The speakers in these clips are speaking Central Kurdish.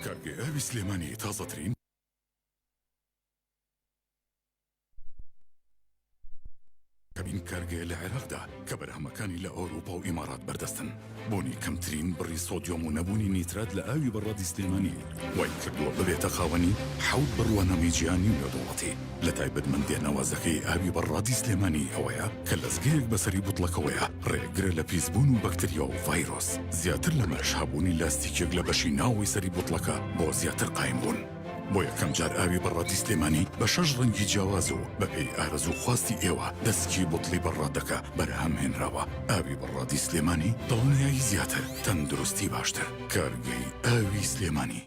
کارگەی ئاوی سلێمانی تازەترین کابین کارگەیە لە عێراقدا کە بەرهەمەکانی لە ئەوروپا و ئیمارات بەردەستن بۆنی کەمترین بڕی سۆدیۆم و نەبوونی نیترات لە ئاوی بەڕادی سلێمانی وای کردووە ببێتە خاوەنی حەوت بڕوانەمەی جیهانی و نێودەوڵەتی لە تایبەتمەندی ناوازەکەی ئاوی بەڕادی سلێمانی ئەوەیە کە لەزگەیەک بەسەری بوتڵەکەوەیە ڕێگرە لە پیسبوون و بەکتریا و ڤایرۆس زیاتر لەمەش هەبوونی لاستیکێک لە بەشی ناوەی سەری بوتڵەکە بۆ زیاتر قایم بوون بۆ یەکەم جار ئاوی بەڕادی سلێمانی بە 6 ڕەنگی جیاواز و بەپێی ئارەزوو خواستی ئێوە دەستکی بوتڵی بەڕادەکە بەرهەم هێنراوە ئاوی بەڕادی سلێمانی دڵنیایی زیاتر تەندروستی باشتر کارگەی ئاوی سلێمانی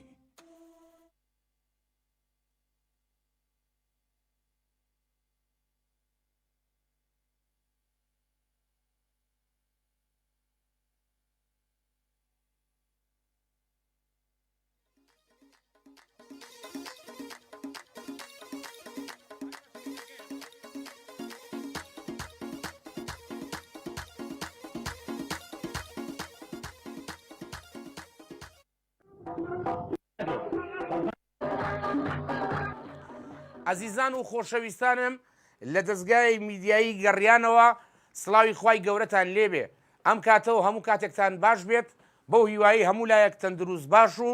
عزیزان و خۆشەویستانم لە دەستگای میدیایی گەڕیانەوە سڵاوی خوای گەورەتان لێبێ ئەم کاتەوە هەموو کاتێکتان باش بێت بەو هیوایی هەموو لایەک تەندروست باش و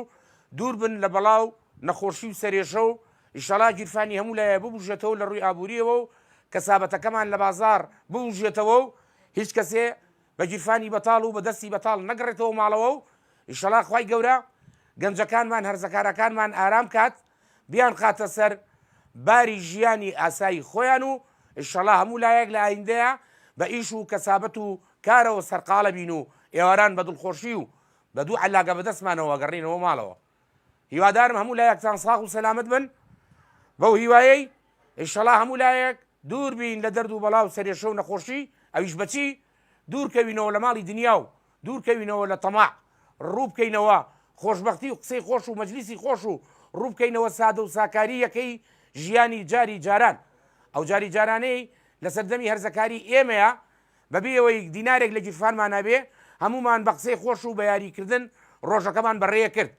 دوور بن لە بەڵاو نەخۆشی و سەرێشە و ئیشەڵا گیرفانی هەموو لایە ببوژێتەوە لە ڕووی ئابووریەوە و کەسابەتەکەمان لە بازار ببوژێتەوە و هیچ کەسێ بە گیرفانی بەتاڵ و بە دەستی بەتاڵ نەگەڕێتەوە ماڵەوە و ئیشەڵا خوای گەورە گەنجەکانمان هەرزەکارەکانمان ئارام کات بیان خاتە سەر باری ژیانی ئاسایی خۆیان و ئیشەڵا هەموو لایەک لە ئایندەیە بە ئیش و کەسابەت و کارەوە سەرقاڵە بین و ئێواران بە دڵخۆشی و بە دوو عەلاقە بەدەستمانەوە گەڕینەوە ماڵەوە هیوادارم هەموو لایەکتان ساغ و سەلامەت بن بەو هیوایەی ئیشەڵا هەموو لایەک دوور بین لە دەرد و بەڵاو سەرێشە و نەخۆشی ئەویش بەچی دوورکەوینەوە لە ماڵی دنیا و دوورکەوینەوە لە تەماع ڕوو بکەینەوە خۆشبەختی و قسەی خۆش و مەجلیسی خۆش و ڕوو بکەینەوە سادە و ساکاری یەکەی ژیانی جاری جاران ئەو جاری جارانەی لە سەردەمی هەرزەکاری ئێمەیە بەبێەوەی دینارێک لە گیرفانمان نابێ هەمومان بە قسەی خۆش و بە یاریکردن ڕۆژەکەمان بەڕێیە کرد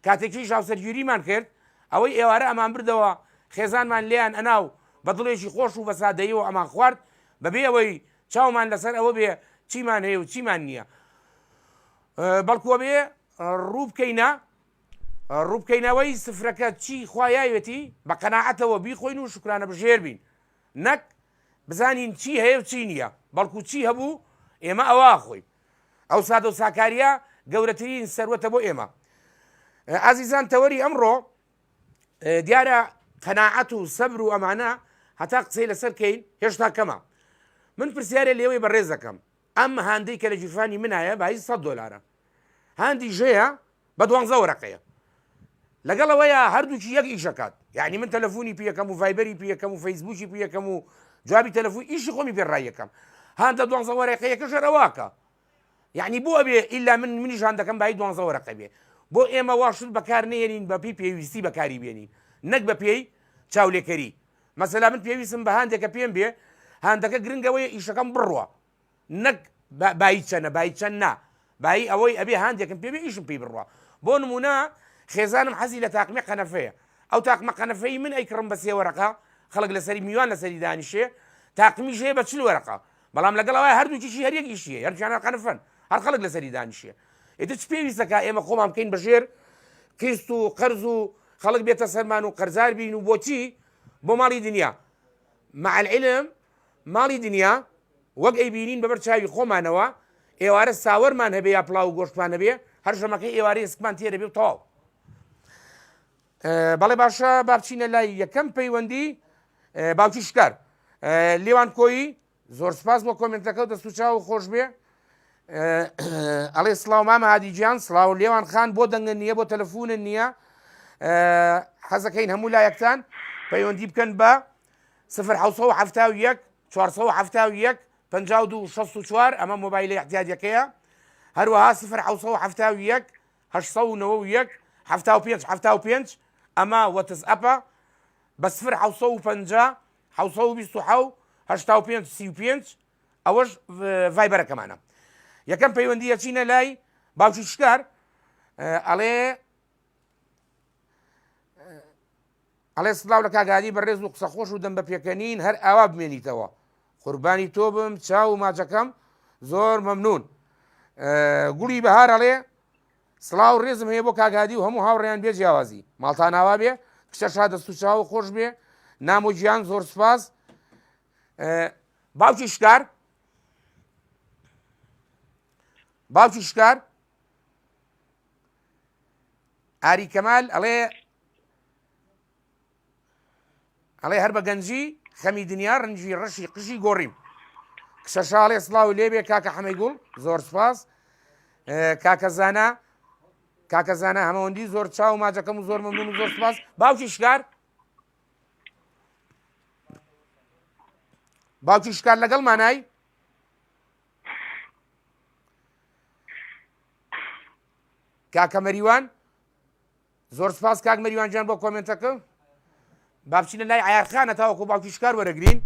کاتێکی ژاوسەرگیریمان کرد ئەوەی ئێوارە ئەمان بردەوە خێزانمان لێیان ئەناو بە دڵێکی خۆش و بە سادەیەوە ئەمان خوارد بەبێەوەی چاومان لەسەر ئەوە بێ چیمان هەیە و چیمان نییە بەڵکووە بێ ڕوو بکەینە ڕووبکەینەوەی سفرەکە چی خوایەتی بە قەناعەتەوە بیخۆین و شکرانە بژێر بین نەک بزانین چی هەیە و چی نییە بەڵکو چی هەبوو ئێمە ئەوە خۆین ئەو سادە و ساکاریە گەورەترین سەروەتە بۆ ئێمە ئازیزان تەوەری ئەمڕۆ دیارە قەناعەت و سەبر و ئەمانە هەتا قسەی لەسەر کەین هێشتا کەمە من پرسیارە لێوەی بەڕێز دەکەم ئەم هاندەی کە لە جیرفانی منایە بای $100 هاندی ژەیە بە 12 وەرەقەیە لەگەڵەوەیە هەردووکی یەک ئیشەکات یعنی من تەلەفۆنی پێەکەم و ڤایبەری پێەکەم و فەیسبوکی پێەکەم و جوابی تەلەفۆن ئیشی خۆمی پێڕایەکەم هاندە 12 وەرەقەیەکە ژەرەواکە یعنی بۆ ئەبێ ئیلا منیش هاندەکەم بای 12 وەرەقە بێ بۆ ئێمە واشت بەکار نێنین بە پێی پێویستی بەکاری بێنین نەک بە پێی چاولێکەری مەسەلا من پێویستم بە هاندێکە پێم بێ هاندەکە گرنگەوەی ئیشەکەم بڕوە نەک بای چەنە بای چەند نا بای ئەوەی ئەبێ هاندێکم پێ بێ ئیشم پێی بڕوە بۆ نمونە خێزانم حەزی لە تاقمە قەنەفەیە ئەو تاقمە قەنەفەی من ئەیکڕم بە 3 وەرەقە خەڵک لەسەری میوان لەسەری دانیشێ تاقمی ژێ بە 40 وەرەقە بەڵام لەگەڵەوەی هەردووکیشی هەر یەک ئیشیە هەرچیانە قەنەفەن هەر خەڵک لەسەری دانیشێ ئێتر چ پێویستەکە ئێمە خۆمان بکەین بەژێر قیست و قەرز و خەڵک بێتە سەرمان و قەرزار بین و بۆچی بۆ ماڵی دنیا مع العلم ماڵی دنیا وەک ئەیبینین بەبەر چاوی خۆمانەوە ئێوارە ساوەرمان هەبێ یا پڵاو و گۆشتمان هەبێ هەر ژەمەکەی ئێوارەی سکمان تێرە بێ و تەواو بەڵێ باشە با بچینە لای یەکەم پەیوەندی باوکی شکار لێوان کۆیی زۆر سپاس بۆ کۆمنتەکە و دەست و چاو خۆش بێ ئەڵێ سڵاو مامە هادیجیان سڵاو لێوان خان بۆ دەنگن نییە بۆ تەلەفۆنن نییە حەزەکەین هەموو لایەکتان پەیوەندی بکەن بە 071 471 5264 ئەمە مۆبایلی احتیاجەکەیە هەروەها 071 891 75 ئەمە وەتسئەپە بە 050 727 85 35 ئەوەش ڤایبەرەکەمانە یەکەم پەیوەندی ئەچینە لای باوکی شکار ئەڵێ ئەڵێ سڵاو لە کاگادی بەڕێز و قسە خۆش و دەم بە پێکەنین هەر ئاوا بمێنیتەوە قوربانی تۆ بم چاو و ماچەکەم زۆر مەمنون گوڵی بەهار ئەڵێ سڵاو ڕێزم هەیە بۆ کاگادی و هەموو هاوڕێیان بێ جیاوازی ماڵتان ناوا بێ کچە شادەست و چاو خۆش بێ نام و گیان زۆر سپاس باوکی شکار ئاری کەمال ئەڵێ هەر بە گەنجی خەمی دنیا ڕنجی ڕەشی قژی گۆڕیم کچە شاڵێ سڵاو لێبێ کاکە حەمەی گوڵ زۆر سپاس کاکە زانە هەمەوەندی زۆر چاو و ماچەکەم و زۆر مەمنون و زۆر سپاس باوکی شکار لەگەڵ مانای کاکە مەریوان زۆر سپاس کاک مەریوان جان بۆ کۆمنتەکە با بچینە لای عیارخانە تاوەکو باوکی شکار وەرەگرین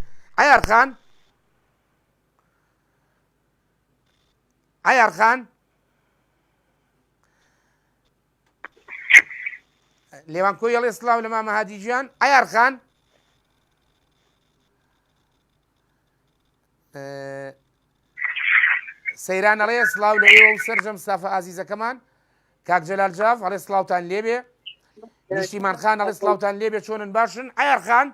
عیارخان لێوان کۆی هەڵێ سڵاو لە مامە هادیجیان عیارخان سەیران ئەڵێ سڵاو لە ئێوە و سەرجەم سافە ئازیزەکەمان کاک جەلال جاف ئەڵێ سڵاوتان لێبێ نیشتیمان خان ئەڵێ سڵاوتان لێبێ چۆنن باشن عیارخان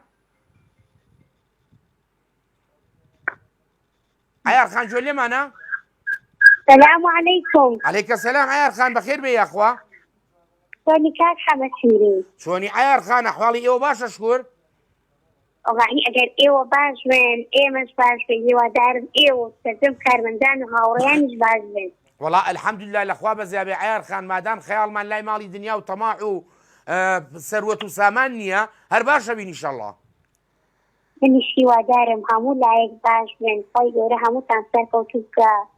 گوێ لێمانە السلام عليكم. عليك السلام عيار خان بخير بي يا اخوة. شوني كاك حمسيري. شوني عيار خان احوالي ايوه باش اشكر. والله اگر ايوه باش وين ايمش باش ايوه دارم ايوه تزم كارمندان وهاوريانش باش وين. والله الحمد لله الاخوة بزيابي عيار خان ما دام خيال من لاي مالي دنيا وطماع ثروة وسامانية هر باشا بين ان شاء الله. من شيوا دارم همو لايك باش وين طيب همو تنسر كوتوكا.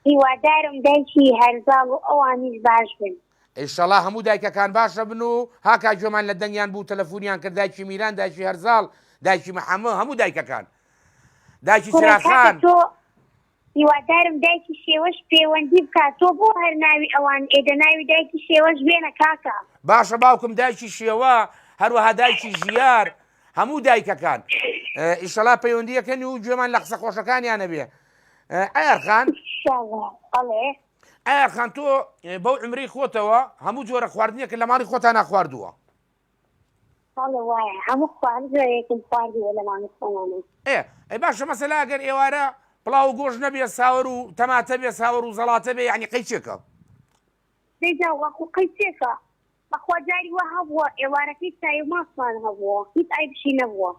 هیوادارم دایکی هەرزاڵ و ئەوانیش باش بن ئینشەڵا هەموو دایکەکان باشە بن و هاکا جۆمان لە دەنگیان بوو تەلەفۆنیان کرد دایکی میران دایکی هەرزاڵ دایکی محەممە هەموو دایکەکان دایکی چراخان تۆ هیوادارم دایکی شێوەش پەیوەندی بکات تۆ بۆ هەر ناوی ئەوان ئێدە ناوی دایکی شێوەش بێنە کاکە باشە باوکم دایکی شێوە هەروەها دایکی ژیار هەموو دایکەکان ئینشەڵا پەیوەندیەکەنی و گوێمان لە قسە خۆشەکانیانە بێ عیار خان عیار خان تۆ بەو عمری خۆتەوە هەموو جۆرە خواردنیەکە لە ماڵی خۆتان ناخواردووە ئەی باشە مەسەلا ئەگەر ئێوارە پڵاو و گۆژ نەبێ ساوەڕ و تەماتە بێ ساوەڕ و زەڵاتە بێ یعنی قەیچێکە قەیچێکە بەخوا جاری وە هەبووە ئێوارەکەی چای و ماسمان هەبووە هیچ ئایبشی نەبووە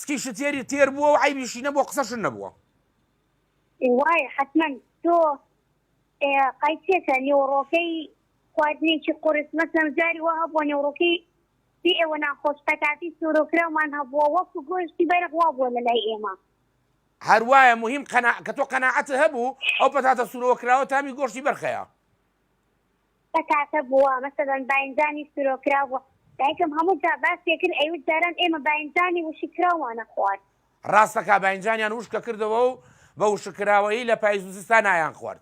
سکیشت تێری تێر بووە و عیبیشی نەبووە قسەشن نەبووە وایە حتمما تۆ قایچێکە نێوڕۆکەی خواردنێکی قورس مەسەڵەن جاری وە هەبووە نێوڕۆکەی پێ ئێوە ناخۆش پەتاتی سۆرۆکراومان هەبووە وەکو گۆشتی بەرەخوا بووە لە لای ئێمە هەروایە مهم کە تۆ قەناعەتە هەبوو ئەو پەتاتە سورۆکراوە تامی گۆشتی بەرخەیە پەتاتە بووە مەسەڵەن باینجانی سورۆکرا بووە دایکم هەموو جا باسی کرد ئەیوت جاران ئێمە باینجانی وشکراوانە خوارد ڕاستەکە باینجانیان وشکە کردەوە و بە وشکراوەیی لە پاییزوزستان نایان خوارد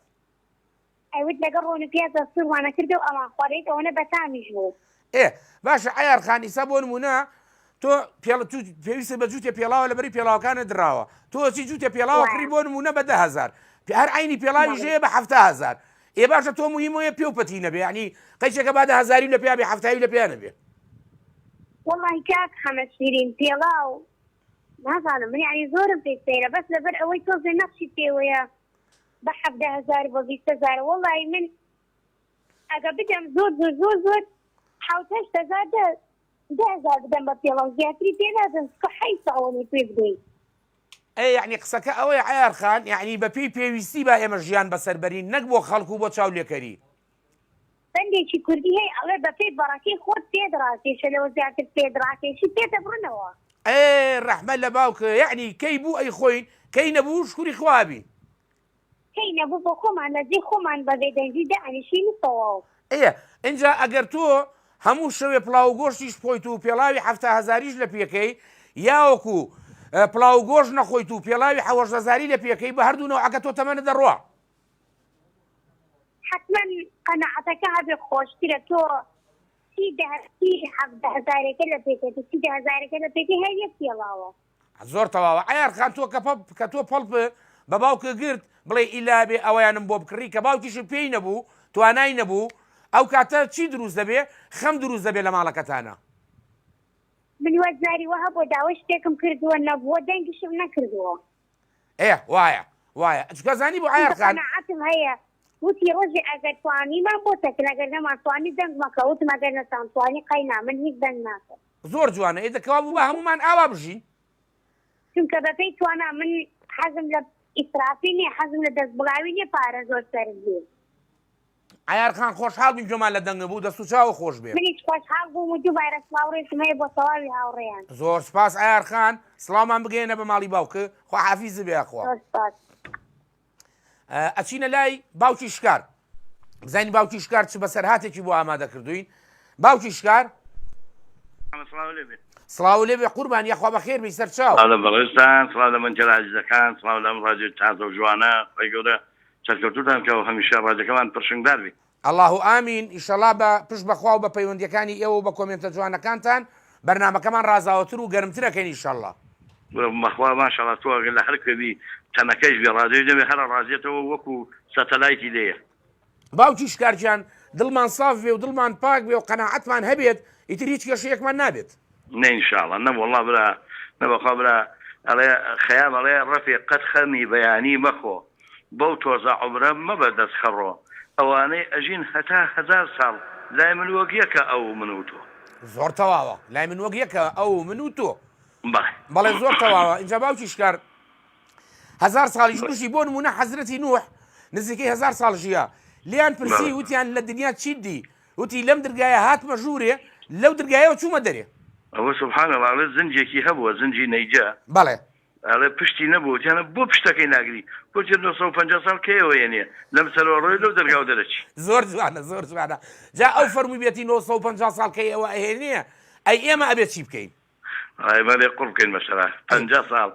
ئەوت لەگەڵ ڕۆن و پیازە سووروانە کردە و ئەوان خواردیت ئەوەنە بەتامیش بوو باشە عیار خان ئیسا بۆ نمونە تۆ پێویستە بە جووتێ پێڵاوە لەبەری پێڵاوەکانە دراوە تۆ چی جووتێ پێڵاوە کڕی بۆ نمونە بە 10,000 هەر عینی پێڵاوی ژەیە بە 7,000 باشە تۆ مهمەیە پێ و پەتی نەبێ ینی قەیچێکە با 10,000 لە پێیا بێ 7,000 لە پێیان نەبێ وەڵڵی کاک حەمەدشیرین پێڵاو نازانم من یعنی زۆرم پێ سەیرە بەس لەبەر ئەوەی تۆزێ نەخشی پێوەیە بە 17,000 بە 20,000 وەڵڵی من ئەگە بدەم زۆر 7,000 10,000 بدەم بە پێڵاو زیاتری پێدادەم کە حەی ساڵی پێ بدەین یعنی قسەکە ئەوەی عیار خان یعنی بە پێی پێویستی با ئێمە ژیان بەسەربەرین نەک بۆ خەڵکو و بۆ چاولێکەری بەندێکی کوردی هەیە ئەڵێ بە پێی بەڕەکەی خۆت پێدڕاتێشە لەوە زیاتر پێدڕاتێشی پێدە بڕنەوە ڕەحمە لە باوکە یعنی کەی بوو ئەی خۆین کەی نەبوو شکوری خوابی کەی نەبوو بۆ خۆمان لە جێ خۆمان بە بێدەنجی دەئەنیشینەوە ئینجا ئەگەر تۆ هەموو شەوێ پڵاو گۆشتیش خۆیت و پێڵاوی 7,000 لە پێکەی یاوەکو پڵاو گۆژ نەخۆیت و پێڵاوی 7,000 لە پێکەی بە هەردوو ئەگە تۆ تەمەنە دەڕوا حتمما قەناعەتەکە هەبێ خۆشترە تۆ سی 17,000 لە پێکێتی 10,000 لە پێکی هەر یەک پێڵاوە زۆر تەواوە ئایار خان تۆ کە تۆ پەڵ بە باوکە گرت بڵێ ئیلابێ ئەویانم بۆ بکڕی کە باوکیش پێی نەبوو توانای نەبوو ئەو کاتە چی دروست دەبێ خەم دروست دەبێت لە ماڵەکەتانە من وەزاری وەها بۆ داوای شتێکم کردووە نەبووە دەنگیشم نەکردووە وایە چکە زانی بۆ ئایار خان قەناعەتم هەیە وتی ڕۆژێ ئەگەر توانیمان بۆ تەکن ئەگەر نەماتوانی دەنگ مەکە وتم ئەگەر نەتانتوانی قەینا من هیچ دەنگ ناکەم زۆر جوانە ئێدەکەوا بوو بە هەمومان ئاوا بژین چونکە بەپێی توانە من حەزم لە ئیسرافی نییە حەزم لە دەست بڵاوی نییە پارە زۆر سەرزێ ئایار خان خۆشحاڵ بین جۆمان لە دەنگە بوو دەست و چاوە خۆش بێ منیش خۆشحاڵ بووم و دووبارە سڵاوڕێشم هەیە بۆ تەواوی هاوڕێیان زۆر سپاس ئایار خان سڵاومان بگەێنە بە ماڵی باوکە خوا حافیزە بێ خۆ ئەچینە لای باوکی شکار بزانین باوکی شکار چ بەسەر هاتێکی بۆ ئامادە کردوین باوکی شکار سڵاو لێ بێ قوربان یاخوا بەخێر بی سەر چاو سڵاو لە بەڕێستان سڵاو لە منجەڵ عەزیزەکان سڵاو لەم ڕادیۆ تازە و جوانە خۆی گەورە چەکەوتوتان کە هەمیشە ڕادیۆکەمان پرشنگدار بی الله ئامین ئیشەڵا بە پشت بەخوا و بە پەیوەندیەکانی ئێوە و بە کۆمنتە جوانەکانتان بەرنامەکەمان ڕازاوەتر و گەرمترەکەن ئیشەڵا مەخوا ماشەڵا تۆ لە هەر کوێبی تەنەکەیش بێ ڕادیۆ دەبێ هەرە ڕازێتەوە وەکو سەتەلایتی لێیە باوکی شکارجیان دڵمان ساف بێ و دڵمان پاک بێ و قەناعەتمان هەبێت ئیتر هیچ کێشەیەکمان نابێت نه ئینشاڵڵا نەوەڵڵا برا نەبەخوا برا ئەڵێ خەیام ئەڵێ ڕەفیق قەت خەمی بەیانی مەخۆ بەو تۆزە عومرە مەبە دەست خەڕۆ ئەوانەی ئەژین هەتا 1000 ساڵ لای من وەک یەکە ئەو من و تۆ زۆر تەواوە لای من وەک یەکە ئەو من و تۆ بەڵێ زۆر تەواوە اینجا باوکی شکار 1000 ساڵیش دوشی بۆ نمونە حەزرەتی نوح نزیکەی 1000 ساڵ ژیا لیان پرسی وتیان لە دنیا چی دی وتی لەم دەرگایە هاتمە ژوورێ لەو دەرگایەوە چوومە دەرێ ئەوە سوبحانە ئەڵێ زنجێکی هەبووە زنجی نەیجا بەڵێ ئەڵێ پشتی نەبوو تیانە بۆ پشتەکەی ناگری بۆ 950 ساڵ کێوە یێنێ لەم سەرۆڕۆی لەو دەرگاو دەرەچی زۆر جوانە زۆر جوانە جا ئەو فەرمووی بێتی 950 ساڵ کەی ئەوە ئەهێنیە ئەی ئێمە ئەبێت چی بکەین ئایمەڵێ قوڕ بکەین مەسەلا 50 ساڵ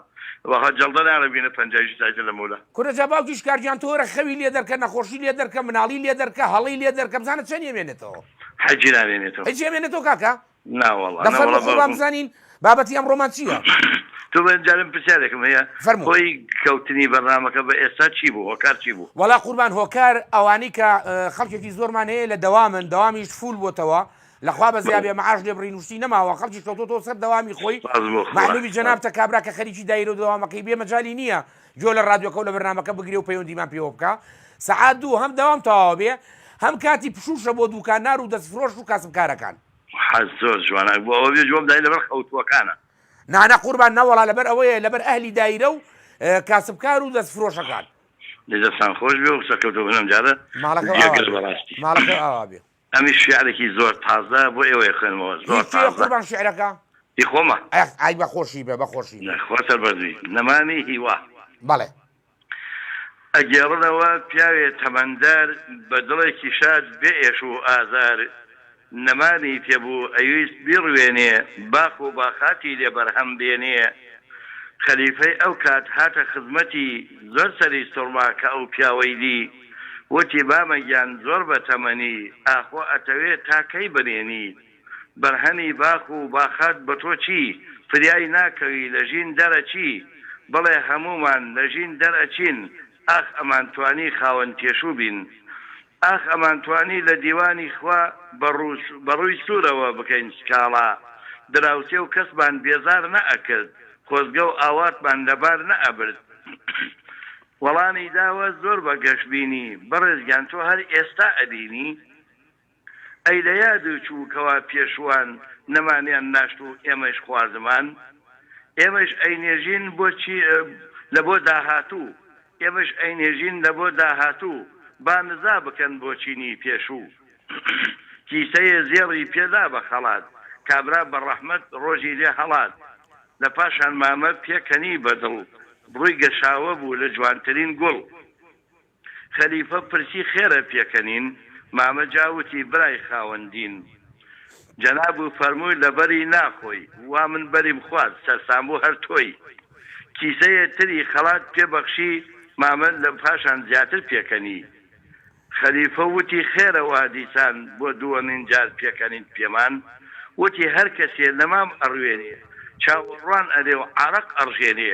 وەخە جەڵدە نارەبینە 50 ساڵ لە مولە کورە جا باوکی شکارجیان تۆرە خەوی لێ دەرکە نەخۆشی لێ دەرکە مناڵی لێ دەرکە هەڵی لێ دەرکە بزانە چەند ئێمێنێتەوە حەجی نامێنێتەوە هیچ ئێمێنێتەوە کاکە ناوەڵڵا بزانین بابەتی ئەمڕۆمان چییە تۆ بەجارم پرسیارێکم هەیە خۆی کەوتنی بەرنامەکە بە ئێستا چی بوو هۆکار چی بوو وەڵا قوربان هۆکار ئەوانی کە خەڵکێکی زۆرمان هەیە لە دەوامیش فول بۆتەوە لەخوا بە زیابێ مەعاش لێ بڕی نوشتی نەماوە خەڵکی کەوتۆ سەر دەوامی خۆی معلومی جەنابتە کابرا کە خەریکی دایرە و دەوامەکەی بێ مەجالی نییە جۆ لە ڕادیۆکە و لە بەرنامەکە بگرێ و پەیوەندیمان پێوە بکە سەعات دوو هەم دەوام تەواوە بێ هەم کاتی پشوشە بۆ دوکانار و دەستفرۆش و کاسبکارەکان زۆر جوانە بۆ ئەوە بێ جواب دای لەبەر خەوتووەکانە نانە قوربان نەوەڵا لەبەر ئەوەیە لەبەر ئەهلی دایرە و کاسبکار و دەستفرۆشەکان دەستان خۆش بێ و قسەکەوتۆ بنەم جارە ماڵەکە ئاوا بێ ئەمی شیعرێکی زۆر تازە بۆ ئێوەی خوێنمەوە زۆر قوربان شیعرەکە خۆمە ئای بەخۆشی بێ بەخۆشی خۆتە بەردووی نەمانی هیوا بەڵێ ئەگێڕنەوە پیاوێ تەمەندار بە دڵێکی شاد بێ ئێش و ئازار نەمانی پێبوو ئەویست بیڕوێنێ باخ و باخاتی لێ بەرهەم بێنێ خەلیفەی ئەو کات هاتە خزمەتی زۆر سەری سوڕما کە ئەو پیاوەی دی وتی بامەگیان زۆر بە تەمەنی ئاخۆ ئەتەوێت تاکەی بنێنی بەرهەمی باخ و باخات بە تۆ چی فریای ناکەوی لە ژین دەرەچی بڵێ هەمومان لە ژین دەرەچین ئاخ ئەمانتوانی خاوەن تێشوو بین ئاخ ئەمانتوانی لە دیوانی خوا بەڕووی سوورەوە بکەین سکاڵا دراوسێ و کەسمان بێزار نەئەکرد خۆزگە و ئاواتمان لەبار نەئەبرد وەڵانی داوە زۆر بە گەشتبینی بەڕێزگیان تۆ هەر ئێستا ئەبینی ئەی لە یاد و چووکەوە پێشوان نەمانیان ناشت و ئێمەش خواردمان ئێمەش ئەینێژین بۆچی لە بۆ داهاتوو ئێمەش ئەینێژین لە بۆ داهاتوو با نزا بکەن بۆ چینی پێشوو کیسەیە زێڕی پێدا بە خەڵات کابرا بە ڕەحمەت ڕۆژی لێ هەڵات لە پاشان مامە پێکەنی بەدڵ بڕووی گەشاوە بوو لە جوانترین گوڵ خەلیفە پرسی خێرە پێکەنین مامە جاوتی برای خاوەندین جەناب و فەرمووی لەبەری ناخۆی وا من بەریم خوارد سەرسامبوو هەر تۆی کیسەیە تری خەڵات پێبەخشی مامە لە پاشان زیاتر پێکەنی خەلیفە وتی خێرەوە دیسان بۆ دووەمین جار پێکەنین پێمان وتی هەر کەسێ نەمام ئەڕوێنێ چاوەڕوان ئەدێ و عەرەق ئەڕژێنێ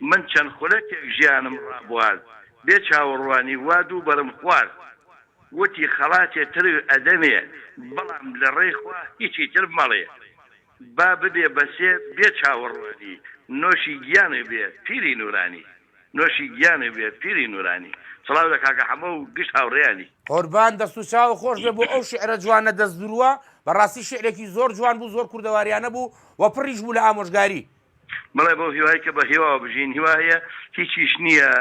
من چەند خولەکێک ژیانم ڕابوار بێ چاوەڕوانی وا دوو بەرم خوارد وتی خەڵاتێ تر ئەدەمێ بەڵام لە ڕێی خوا هیچی تر مەڵێ با ببێ بەسێ بێ چاوەڕوانی نۆشی گیانە بێ پیری نورانی نۆشی گیانە بێ پیری نورانی سڵاو لە کاکە حەمە و گشت هاوڕێیانی قوربان دەست و چاو خۆش بێ بۆ ئەو شعرە جوانە دەست درووە بەڕاستی شعرێکی زۆر جوان بوو زۆر کوردەواریانە بوو و پڕیش بوو لە ئامۆژگاری بڵێ بۆ هیوای کە بە هێواوە بژین هیوا هەیە هیچیش نییە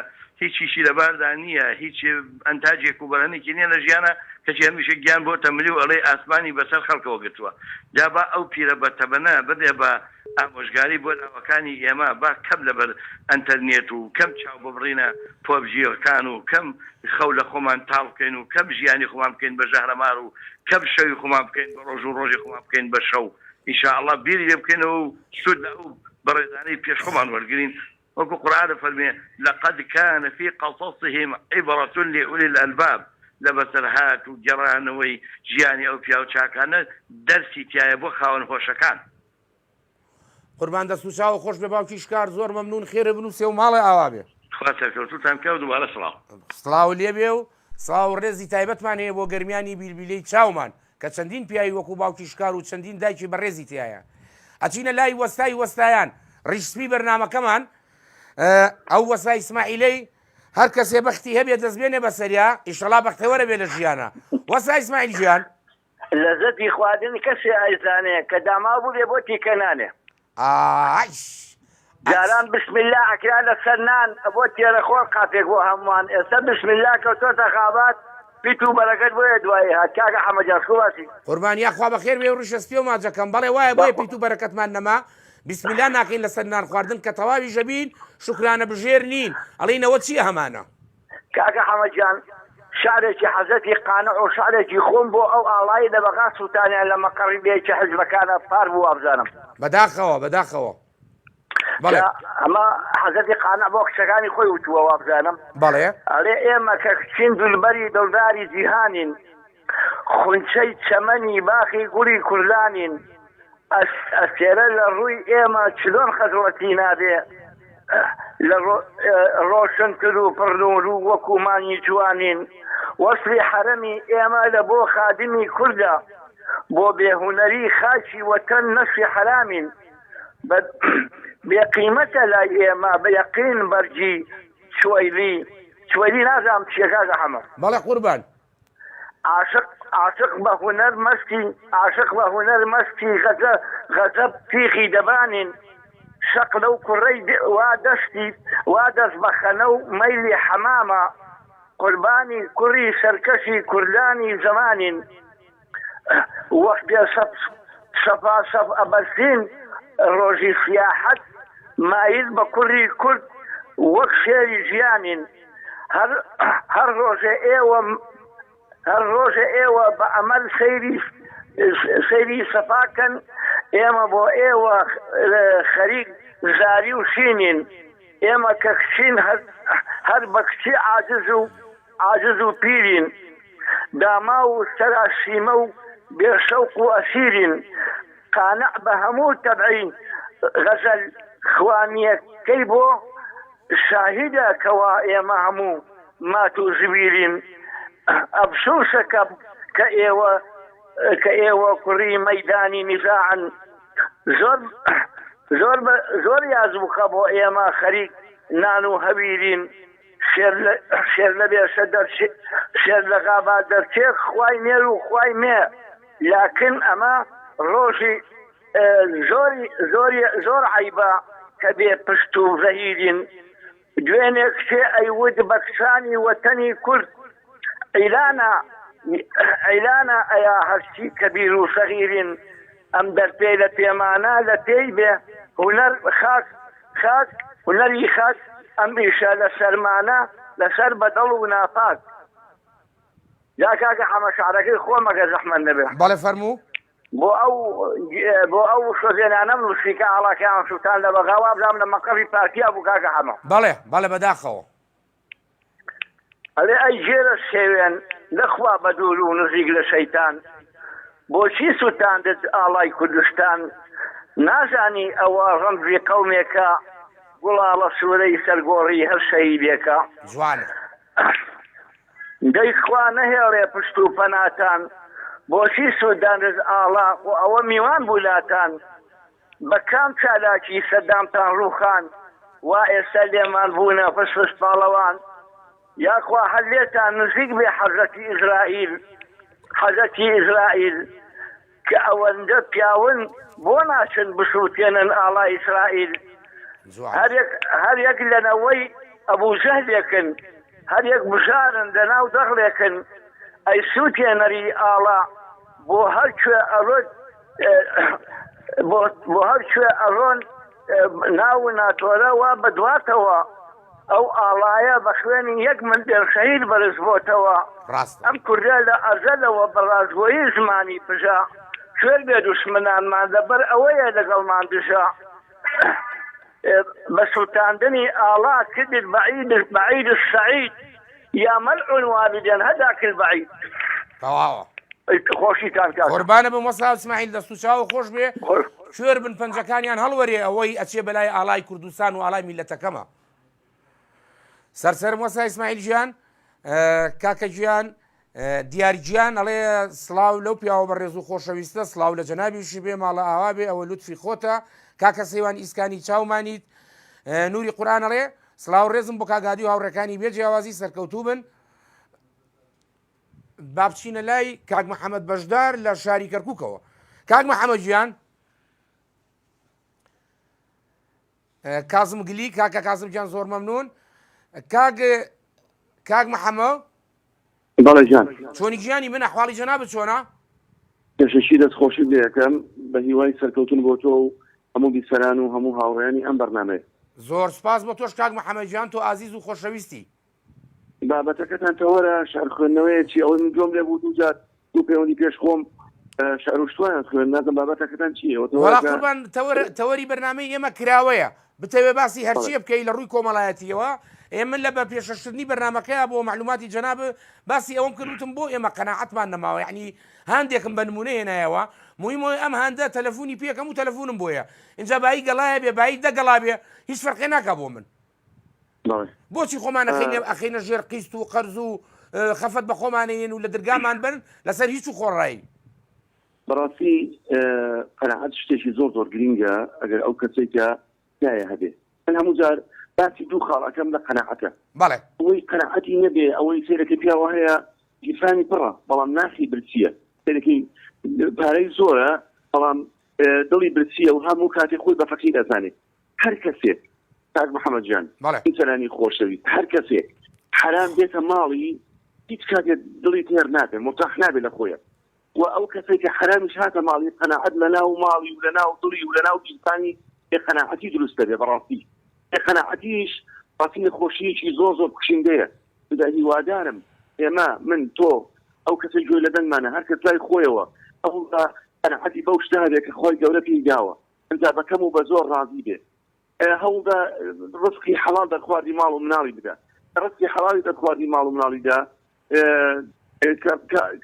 هیچیشی لەباردا نییە هیچ ئەنتاجێک و بەرهەنێکی نییە لە ژیانە کەچی هەمیشە گیان بۆ تەملی و ئەڵێ ئاسمانی بەسەر خەڵکەوە گرتووە جا با ئەو پیرە بە تەبەنە بدێ بە ئامۆژگاری بۆ ناوەکانی ئێمە با کەم لەبەر ئەنتەرنێت و کەم چاو ببڕینە پۆبژیەکان و کەم خەو لە خۆمان تاڵ بکەین و کەم ژیانی خۆمان بکەین بە ژەهرەمار و کەم شەوی خۆمان بکەین بە ڕۆژ و ڕۆژی خۆمان بکەین بە شەو ئینشاءڵڵا بیری لێ بکەینەوە و سود لە ئەو بەڕێزانەی پێش خۆمان وەرگرین وەکو قورئان فەرمێ لقد كان في قصصهم عبرة لأولي الألباب لبەسەرهات و گەڕانەوەی ژیانی ئەو پیا و چاکانە دەرسی تایە بۆ خاوەن هۆشەکان قوربان دەست و چاو خۆش بێ باوکی شکار زۆر مەمنون خێرە بنووسێ و ماڵی ئاوا بێ خوا سەرکەوتوتان کە و دووبارە سڵاو سڵاو لێ بێ و سڵاو ڕێزی تایبەتمان هەیە بۆ گەرمیانی بیلبیلەی چاومان کە چەندین پیاوی وەکو باوکی شکار و چەندین دایکی بەڕێزی تایە ئەچینە لای وەستای وەستایان ڕیشسپی بەرنامەکەمان ئەو وەسای ئیسماعیلەی هەر کەسێ بەختی هەبێ دەستبێنێ بەسەریا ئیشەڵا بەختەوەرە بێ لە ژیانە وەسای ئیسماعیل گیان لەزەتی خواردن کەسێ ئایزانەیە کە داما بوو لێ بۆ تیکەنانێ جاران بسمیلا ئەکرا لە سەر نان بۆ تێرەخۆر قاتێک بۆ هەمووان ئێستا بسمیلا کەوتۆتە خابات پیت و بەرەکەت بۆیە دوایی هات کاکە حەمەجان خوڵاسی قوربان یاخوا بەخێر بێ و ڕشەسپی و ماجەکەم بەڵێ وایە بۆیە پیت و بەرەکەتمان نەما بسمیلا ناکەین لەسەر نان خواردن کە تەواوی ژەبین شکرانە بژێر نین ئەڵێنەوە چییە هەمانە کاکە حەمەجان شارێکی حەزەتی قانع و شارێکی خۆم بۆ ئەو ئاڵایی لە بەغا سووتانیان لە مەقەڕی بێکی حزبەکانە پار بوو ئابزانم بەداخەوە بەڵێ ئەمە حەزەتی قانع بۆ کچەکانی خۆی وتووە وابزانم بەڵێ ئەڵێ ئێمە کە کچین دولبەری دڵداری جیهانین خونچەی چەمەنی باخی گوڵی کوردانین ئەسێرە لە ڕووی ئێمە چلۆن خەزڵەتی نابێ لە ڕۆشنکرد و پڕنور و وەکومانی جوانین وەسلی حرەمی ئێمە لە بۆ خادمی کوردە بۆ بێهونەری خاچی وەتەن نەشی حرامین بێقیمەتە لای ئێمە بە یەقین بەرجی چوەیلی نازام چیەکە حەمە بەڵێ قوربان عاشق بە هونەر مەستی غەزەب تیخی دەبانین شەق لەو کوڕەی وا دەستی وا دەست بەخەنە و مەیلی حەمامە قوربانی کوڕی سەرکەشی کوردانی زەمانین وەختێ سەفا سەف ئەبەستین ڕۆژی سیاحەت مایل بە کوڕی کورد وەک شێری ژیانین هەر ڕۆژە ئێوە بە ئەمەل سەیری سەفاکەن ئێمە بۆ ئێوە خەریک زاری و شینین ئێمە کە کچین هەر بە کچی عاجز و پیرین داما و سەراشیمە و بێشەوق و ئەسیرین قانع بە هەموو تەبعین غەزەل خوانیەکەی بۆ شاهیدە کەوا ئێمە هەموو مات و زویرین ئەفسوسەکە کە ئێوە کوڕی مەیدانی نیزاعن زۆر یازبووکە بۆ ئێمە خەریک نان و هەویرین شێر لە بێشە شێر لە غابا دەرچێک خوای مێر و خوای مێ لاکن ئەمە ڕۆژی زۆر عیبە کە بێ پشت و زەهیرین دوێنێ کچێ ئەیود بە کچانی وەتەنی کورد ئەیلانە ئەیا هەرچی کەبیر و سەغیرین ئەم دەرپێ لە پێمانە لە پێی بێ هونەر خاک هونەری خاک ئەم ئیشە لە سەرمانە لەسەر بەدڵ و ناپاک یا کاکە حەمە شعرەکەی خۆمەگە زەحمەت نەبێ بەڵێ فەرموو بۆ ئەو شۆزێنانە موسیقا هەڵاکیان سووتان لە بەغاوا بزانم لە مەقەڕی پارتیا بوو کاکە حەمە بەڵێ بەداخەوە ئەڵێ ئەی جێرە شێوێن لەخوا بەدوور و نزیک لە شەیتان بۆچی سووتاندت ئاڵای کوردستان نازانی ئەوە ڕەمزی قەومێکە گوڵاڵە سوورەی سەرگۆڕی هەر شەهیدێکە جوانە دەیخوا نەهێڵێ پشت و پەناتان بۆچی سووداندت ئاڵا و ئەوە میوان بولاتان بە کام چالاکی سەدامتان ڕووخان وا ئێستا لێمان بوونە پشت پاڵەوان یاخوا هەر لێتان نزیک بێ حەزەتی ئیزرائیل کە ئەوەندە پیاون بۆ ناچن بسووتێنن ئاڵای ئیسرائیل هەر یەک لەنەوەی ئەبوو جەهلێکن هەر یەک بژارن لەناو دەغڵێکن ئەی سووتێنەری ئاڵا بۆ هەر کوێ ئەڕۆن ناو ناتۆرە وا بەدواتەوە ئەو ئاڵایە بە خوێنی یەک مندێر شەهید بەرز بۆتەوە ئەم کوردە لە ئەزەلەوە بەڕازگۆیی زمانی پژا کوێر بێ دوشمنانمان لەبەر ئەوەیە لەگەڵمان دژا بە سووتاندنی ئاڵا کردت بەعید السەعید یا مەلعون والدێن هەداک البەعید تەواوە خۆشیتان کات قوربانە بم وەسا ئیسماعیل دەست و چاو خۆش بێ کوێر بن پەنجەکانیان هەڵوەرێ ئەوەی ئەچێ بەلای ئاڵای کوردستان و ئاڵای میلەتەکەمە سەرسەرم وەسا ئیسماعیل ژیان کاکە گیان دیارگیان ئەڵێ سڵاو لەو پیاوە بەڕێز و خۆشەویستە سڵاو لە جەنابیشی بێ ماڵە ئاوا بێ ئەوە لوتفی خۆتە کاکە سەیوان ئیسکانی چاومانیت نوری قورآن ئەڵێ سڵاو ڕێزم بۆ کاگادی و هاوڕێکانی بێ جیاوازی سەرکەوتوو بن با بچینە لای کاک محەممەد بەشدار لە شاری کەرکووکەوە کاک محەممەد گیان کازم گلی کاکە کازم گیان زۆر مەمنون کاک محەممەد بەڵێ گیان چۆنی گیانی من ئەحواڵی جەنابەت چۆنە پێشەشی دەستخۆشی لێ یەکەم بە هیوای سەرکەوتن بۆ تۆ و هەموو بیسەران و هەموو هاوڕێیانی ئەم بەرنامەیە زۆر سپاس بۆ تۆش کاک محەممەد گیان تۆ ئازیز و خۆشەویستی بابەتەکەتان تەوەرە شار خوێندنەوەیەکی ئەوەی من جۆم لێ بوو دووجار دوو پەیوەندی پێش خۆم شار و شتوایان خوێن نازم بابەتەکەتان چییە وەڵا قوربان تەوەری بەرنامەی ئێمە کراوەیە بتەوێ باسی هەرچیە بکەی لە ڕووی کۆمەڵایەتیەوە ئێمە لە بە پێشەشتنی بەرنامەکەیە بۆ معلوماتی جەناب باسی ئەوم کردوتم بۆ ئێمە قەناعەتمان نەماوە یعنی هەندێکم بە نمونە هێنایەوە مهمەوەی ئەم هەندە تەلەفۆنی پێکەم و تەلەفۆنم بۆیە اینجا بایی گەڵایە بێ بایی دەگەڵا بێ هیچ فەرقی ناکا بۆ من بۆچی خۆمان ئەخینە ژێر قیست و قەرز و خەفەت بە خۆمانەیەن و لە دەرگامان بن لەسەر هیچ و خۆڕایی بەڕاستی قەناعەت شتێکی زۆر گرینگە ئەگەر ئەو کەسێکە دایە هەبێ من هەموو جار باسی دوو خاڵەکەم لە قەناعەتە بەڵێ ئەوەی قەناعەتی نەبێ ئەوەی سێرەکە پیاوە هەیە گیرفانی پڕە بەڵام ناخی برچیە سێرەکەی پارەی زۆرە بەڵام دڵی برچیە و هەموو کاتێک خۆی بە فەقیر ئەزانێت هەر کەسێک کاک محەممەد جان ئینسەرانی خۆشەویست هەر کەسێک حرام بێتە ماڵی هیچ کاتێک دڵی تێر نابێت مرتاح نابێت لە خۆیە و ئەو کەسێکی حرامیش هاتە ماڵی قەناعەت لە ناو ماڵی و لە ناو دڵی و لە ناو گیرفانی قەناعەتی دروستە بێ بەڕاستی قەناعەتیش ڕاستی نەخۆشیەکی زۆر کوشندەیە بدا هیوادارم ئێمە من تۆ ئەو کەسە گوێ لە دەنگمانە هەر کەس لای خۆیەوە ئەوڵدا قەناعەتی بەو شتە هەبێت کە خۆی گەورە پێی داوە ئەنجا بەکەم و بە زۆر ڕازی بێت هەوڵدا ڕزقی حەڵال دەرخواردی ماڵ و مناڵی بدە ڕزقی حەڵالی دەرخواردی ماڵ و مناڵیدا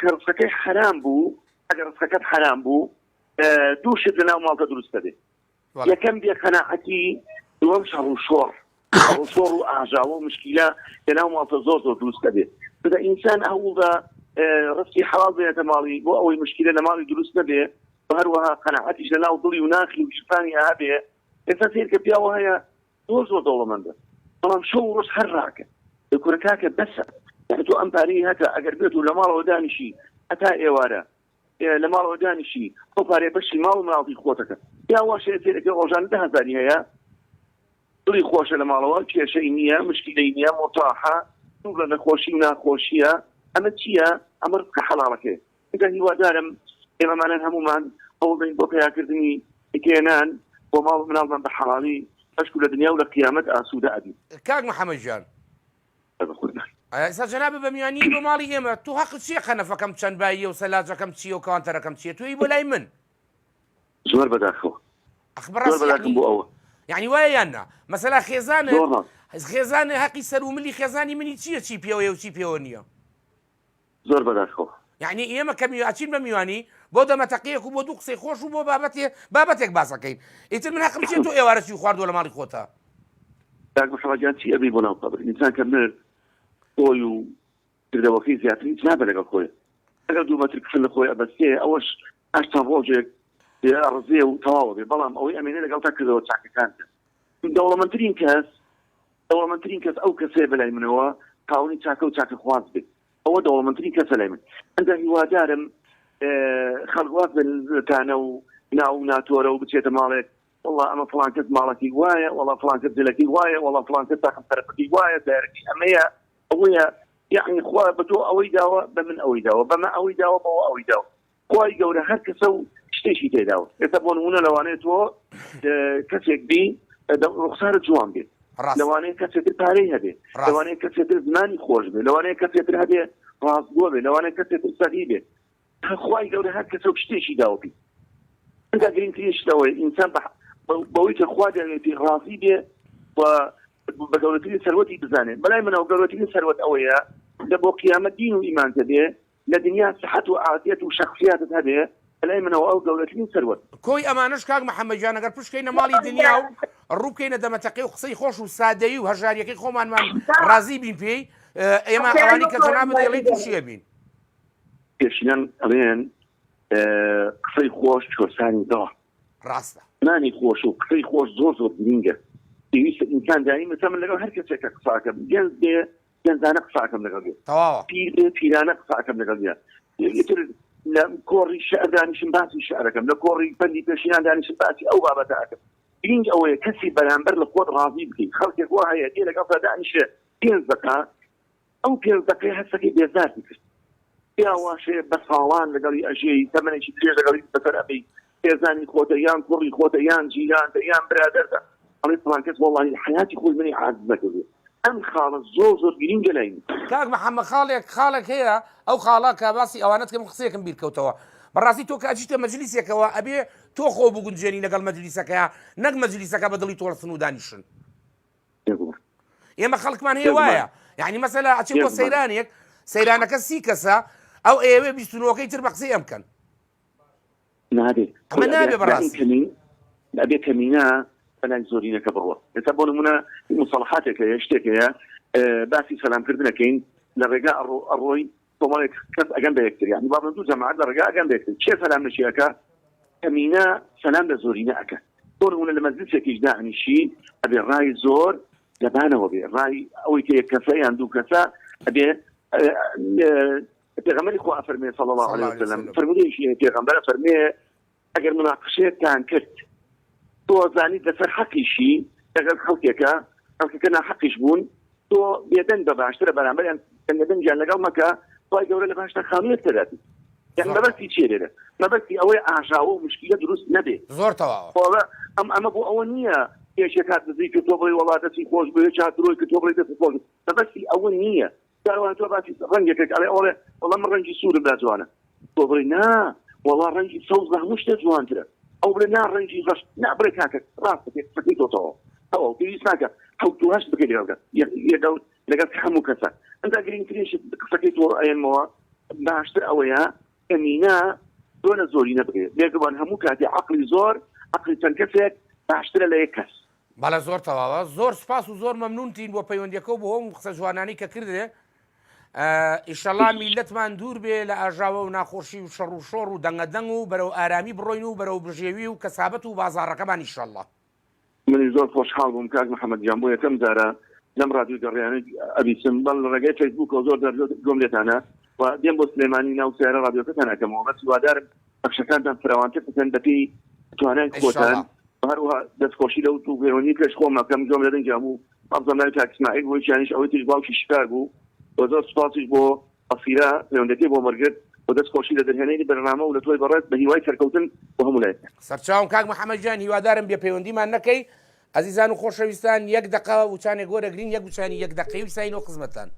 کە ڕزقەکەی حرام بوو ئەگەر ڕزقەکەت حرام بوو دوو شت لە ناو ماڵتە دروستە بێت یەکەم بێ قەناعەتی دووەم شەڕ و شۆڕ و ئاژاوە و مشکیلە لە ناو ماڵتە زۆر دروستە بێت بدا ئینسان هەوڵدا ڕزقی حەڵال بێنێتە ماڵی بۆ ئەوەی مشکیلە لە ماڵی دروست نەبێ و هەروەها قەناعەتیش لە ناو دڵی و ناخی و شفانی هەبێ ئێستا سیرکە پیاوە هەیە زۆر دەوڵەمەندە بەڵام شەو و ڕۆژ هەر ڕاکە کورەکاکە بەسە یعنی تۆ ئەم پارەی هەکە ئەگەر بێت و لە ماڵەوە دانیشی هەتا ئێوارە لە ماڵەوە دانیشی ئەو پارەی بەشی ماڵ و مناڵی خۆتەکە یا واشەیە سیرەکە ڕۆژانە 10,000 هەیە دڵی خۆشە لە ماڵەوە کێشەی نییە مشکلەی نییە مۆتاحە دوو لە نەخۆشی و ناخۆشیە ئەمە چییە ئەمە ڕزقە حەڵاڵەکەیە ئەگە هیوادارم ئێمەمانان هەمومان هەوڵدەین بۆ پەیاکردنی هێنان بۆ ماڵ مناڵمان بە حەڵاڵی ئەشکو لە دنیا و لە قیامەت ئاسوودە ئەبی کاک محەممەد گیان ئێستا جەنابە بە میوانی بۆ ماڵی ئێمە تو حەقت چییە خەنەفەکەم چەند باییە و سەلاجەکەم چییە و کاوانتەرەکەم چییە توی بۆ لای من زۆر بەداخەوە ئەخبەڕاستی بۆ ئەوە یعنی وایە یاننا مەسەلا خێزانە حەقی سەر و ملی خێزانی منی چییە چی پێوەیە و چی پێوە نییە زۆر بەداخەوە یعنی ئێمە کەمی ئاچین بە میوانی بۆ دەمەتەقەیەک و بۆ دوو قسەی خۆش و بۆ بابەتێک باسەکەین ئیتر من حەقم چێت تۆ ئێوارەی خواردووە لە ماڵی خۆتە داک بەخەڵاجان چی ئەبی بۆ ناو قەبر ئینسان کە مرد خۆی و کردەوەکەی زیاتر هیچ نابێت لەگەڵ خۆی ئەگەر دوو مەتر کفن لە خۆی ئەبەستێ ئەوەش ئاشتا ڕۆژێک ڕزێ و تەواوە بێ بەڵام ئەوەی ئەمێنێ لەگەڵ تا کردەوە چاکەکان دەوڵەمەندترین کەس ئەو کەسێ بەلای منەوە تاوانی چاکە و چاکە خواز بێت ئەوە دەوڵەمەندترین کەسە لای من ئەندا هیوادارم خەڵگوات بنتانە و ناو ناتۆرە و بچێتە ماڵێک والله ئەمە فڵان کەس ماڵەکی وایە والله فڵان کەس جلەکی وایە والله فڵان کەس تاقم تەرەفەتی وایە دایرەکی ئەمەیە ئەوەیە یعنی خوا بە تۆ ئەوەی داوە بە من ئەوەی داوە بەمە ئەوەی داوە بەوە ئەوەی داوە خوای گەورە هەر کەسە و شتێکی تێداوە ئێستا بۆ نمونە لەوانەیە تۆ کەسێک بی ڕوخسارە جوان بێت لەوانەیە کەسێتر پارەی هەبێ لەوانەیە کەسێتر زمانی خۆش بێ لەوانەیە کەسێتر هەبێ ڕاستگۆ بێ لەوانەیە کەسێتر سەری بێ خوای گەورە هەر کەسە و شتێکی داوەبی ئەنگا گرنگترین شتەوەی ئینسان بەوەی کە خوا دەوێتی ڕازی بێ بە گەورەترین سەروەتی بزانێت بەلای منەوە گەورەترین سەروەت ئەوەیە لە بۆ قیامەت دین و ئیمانتە بێ لە دنیا سەحەت و عافیەت و شەخصیاتت هەبێ بەلای منەوە ئەو گەورەترین سەروەت کۆی ئەمانش کاک محەممەد جان ئەگەر پشکەینە ماڵی دنیا و ڕووکەینە دەمەتەقەی و قسەی خۆش و سادەیی و هەژاریەکەی خۆمانمان ڕازی بین پێی ئێمە ئەوانی کە جەناب دەڵێ تووشیە بین پێشینان ئەڵێن قسەی خۆش چۆسانی دڵ ڕاستە نانی خۆش و قسەی خۆش زۆر گرینگە پێویستە ئینسان دائیم مثلا من لەگەڵ هەر کەسێکە قساکەم گەنج بێ گەنجانە قساکەم لەگەڵ بێ تەواوە پیر بێ پیرانە قساکەم لەگەڵ بێ یەکتر لە کۆڕی شەعر دانیشم باسی شەعرەکەم لە کۆڕی پەندی پێشینان دانیشم باسی ئەو بابەتەکەم گرنگ ئەوەیە کەسی بەرامبەر لە خۆت ڕازی بکەیت خەڵکێک وا هەیە دێ لەگەڵ تا دانیشێ 5 دقیقە ئەو 5 دقیقە هەستەکەی بێزار بکرد یا واشەیە بە ساڵان لەگەڵی ئەژێی تەمەنێکی درێژ لەگەڵی بەسەر ئەبەی پێزانی خۆتە یان کوڕی خۆتە یان جیرانتە یان برادەرتە ئەڵێ فڵان کەس وەڵڵاهی حەیاتی خۆی منی عاجز نەکردێ ئەم خاڵە زۆر گرینگە لای من کاک محەممەد خاڵێک هەیە ئەو خاڵە کە باسی ئەوانەت کەم قسەیەکم بیرکەوتەوە بەڕاستی تۆ کە ئەچیتە مەجلیسێکەوە ئەبێ تۆ خۆ بگونجێنی لەگەڵ مەجلیسەکەیە نەک مەجلیسەکە بە دڵی تۆڵسن و دانیشن ئێمە خەڵکمان هەیە وایە یعنی مەسەلا ئەچێ بۆ سەیرانێک سەیرانەکە 30 کەسە ئەو ئێوێ 29ەکەی تر بە قسەی ئەم بکەن نابێت ئەمە نابێ بەڕاستی نابێت کەمینە بەلای زۆرینەکە بڕوە ئێستا بۆ نمونە مصەلحاتێک هەیە شتێکەیە باسی سەلامکردنەکەین لە ڕێگا ئەڕۆی تۆمەڵێک کەس ئەگەن بە یەکتر یعنی با دوو جەماعەت لە ڕێگا ئەگەن بە یەکتر چێ سەلام نەشیەکە کەمینە سەلام لە زۆرینە ئەکە بۆ نمونە لە مەجلیسێکیش دانیشی ئەبێ ڕای زۆر لەبانەوە بێ ڕای ئەوەی کە یەک کەسە یان دوو کەسە ئەبێ پێغەمبەری خوا فەرمێ صلی الله علیه وسلم فەرمودەیەکی پێغەمبەر فەرمێ ئەگەر مناقشەیەکتان کرد تۆ زانیت لەسەر حەقیشی ئەگەر خەڵکێکە ناحەقیش بوون تۆ بێدەنگ بە باشترە بەرامبەریان دەنگیان لەگەڵ مەکە خی گەورە لە باشتر خانوویەک تەداتی یعنی مەبەستی چێ لێرە مەبەستی ئەوەی ئاژاوە و مشکلە دروست نەبێ زۆر تەواوە ئەمە بۆ ئەوە نییە کێشێک هات نزیک کە تۆ بڵێ وەڵا دەستی خۆش بێ چاترۆی کە تۆ بڵێ دەستی خۆش مەبەستی ئەوە نییە داوان تۆ باسی ڕەنگێکێک ئەڵێ ئەوڵێ وەڵا من ڕەنگی سوورم لا جوانە تۆ بڵێ نا وەڵا ڕەنگی سەوز لە هەموو شتە جوانترە ئەو بڵێ نا ڕەنگی غەشت نابڕێ کاکە ڕاستەکە فەکەیتەوە ئەوە پێویست ناکە حەوت و هەشت بکەی لەگەڵ هەموو کەسە ئەندا گرنگترین قسەکەی تۆ ئەێنمەوە باشتر ئەوەیە کەمینە زۆرە زۆری نەبگرێت بێگومان هەموو کاتی عەقلی زۆر عەقلی چەند کەسێک باشترە لە یەک کەس بەڵێ زۆر تەواوە زۆر سپاس و زۆر مەمنونتین بۆ پەیوەندیەکە و بۆ هەموو قسە جوانانی کە کردێ ئیشەڵا میلەتمان دوور بێ لە ئاژاوە و ناخۆشی و شەڕ و شۆڕ و دەنگەدەنگ و بەرەو ئارامی بڕۆین و بەرەو بژێوی و کەسابەت و بازاڕەکەمان ئیشەڵا منی زۆر خۆشحاڵ بووم کاک محەممەد جان بۆ یەکەم جارە لەم ڕادیۆ گەڕیانە ئەبیسم بەڵ لە ڕێگەی فەیسبووکەوە زۆر گۆم لێتانە و دێم بۆ سلێمانی ناو سیارە ڕادیۆکەتان ئەکەمەوە بەس هیوادارم بەخشەکانتان فراوانتر بکەن بەپێی توانای خۆتان هەروەها دەستخۆشی لەو تو گوێرۆنی پێش خۆمەکەم گۆم لە دەنگام و ئەفزەمای کاکسماعیل بۆی چیانیش ئەوەی تریش باوکی شکار بوو و زۆر سپاسیش بۆ ئەسیرا پەیوەندەکەی بۆ مەرگرت و دەستخۆشی لە دەرهێنەی بەرنامە و لە تۆی بەڕێز بە هیوای سەرکەوتن بۆ هەموو لایەک سەرچاوم کاک محەممەد جان هیوادارم بێ پەیوەندیمان نەکەی عزیزان و خۆشەویستان یەک دقە وچانێک گۆرەگرین یەک وچانی یەک دقەی ویساینەوە خزمەتتان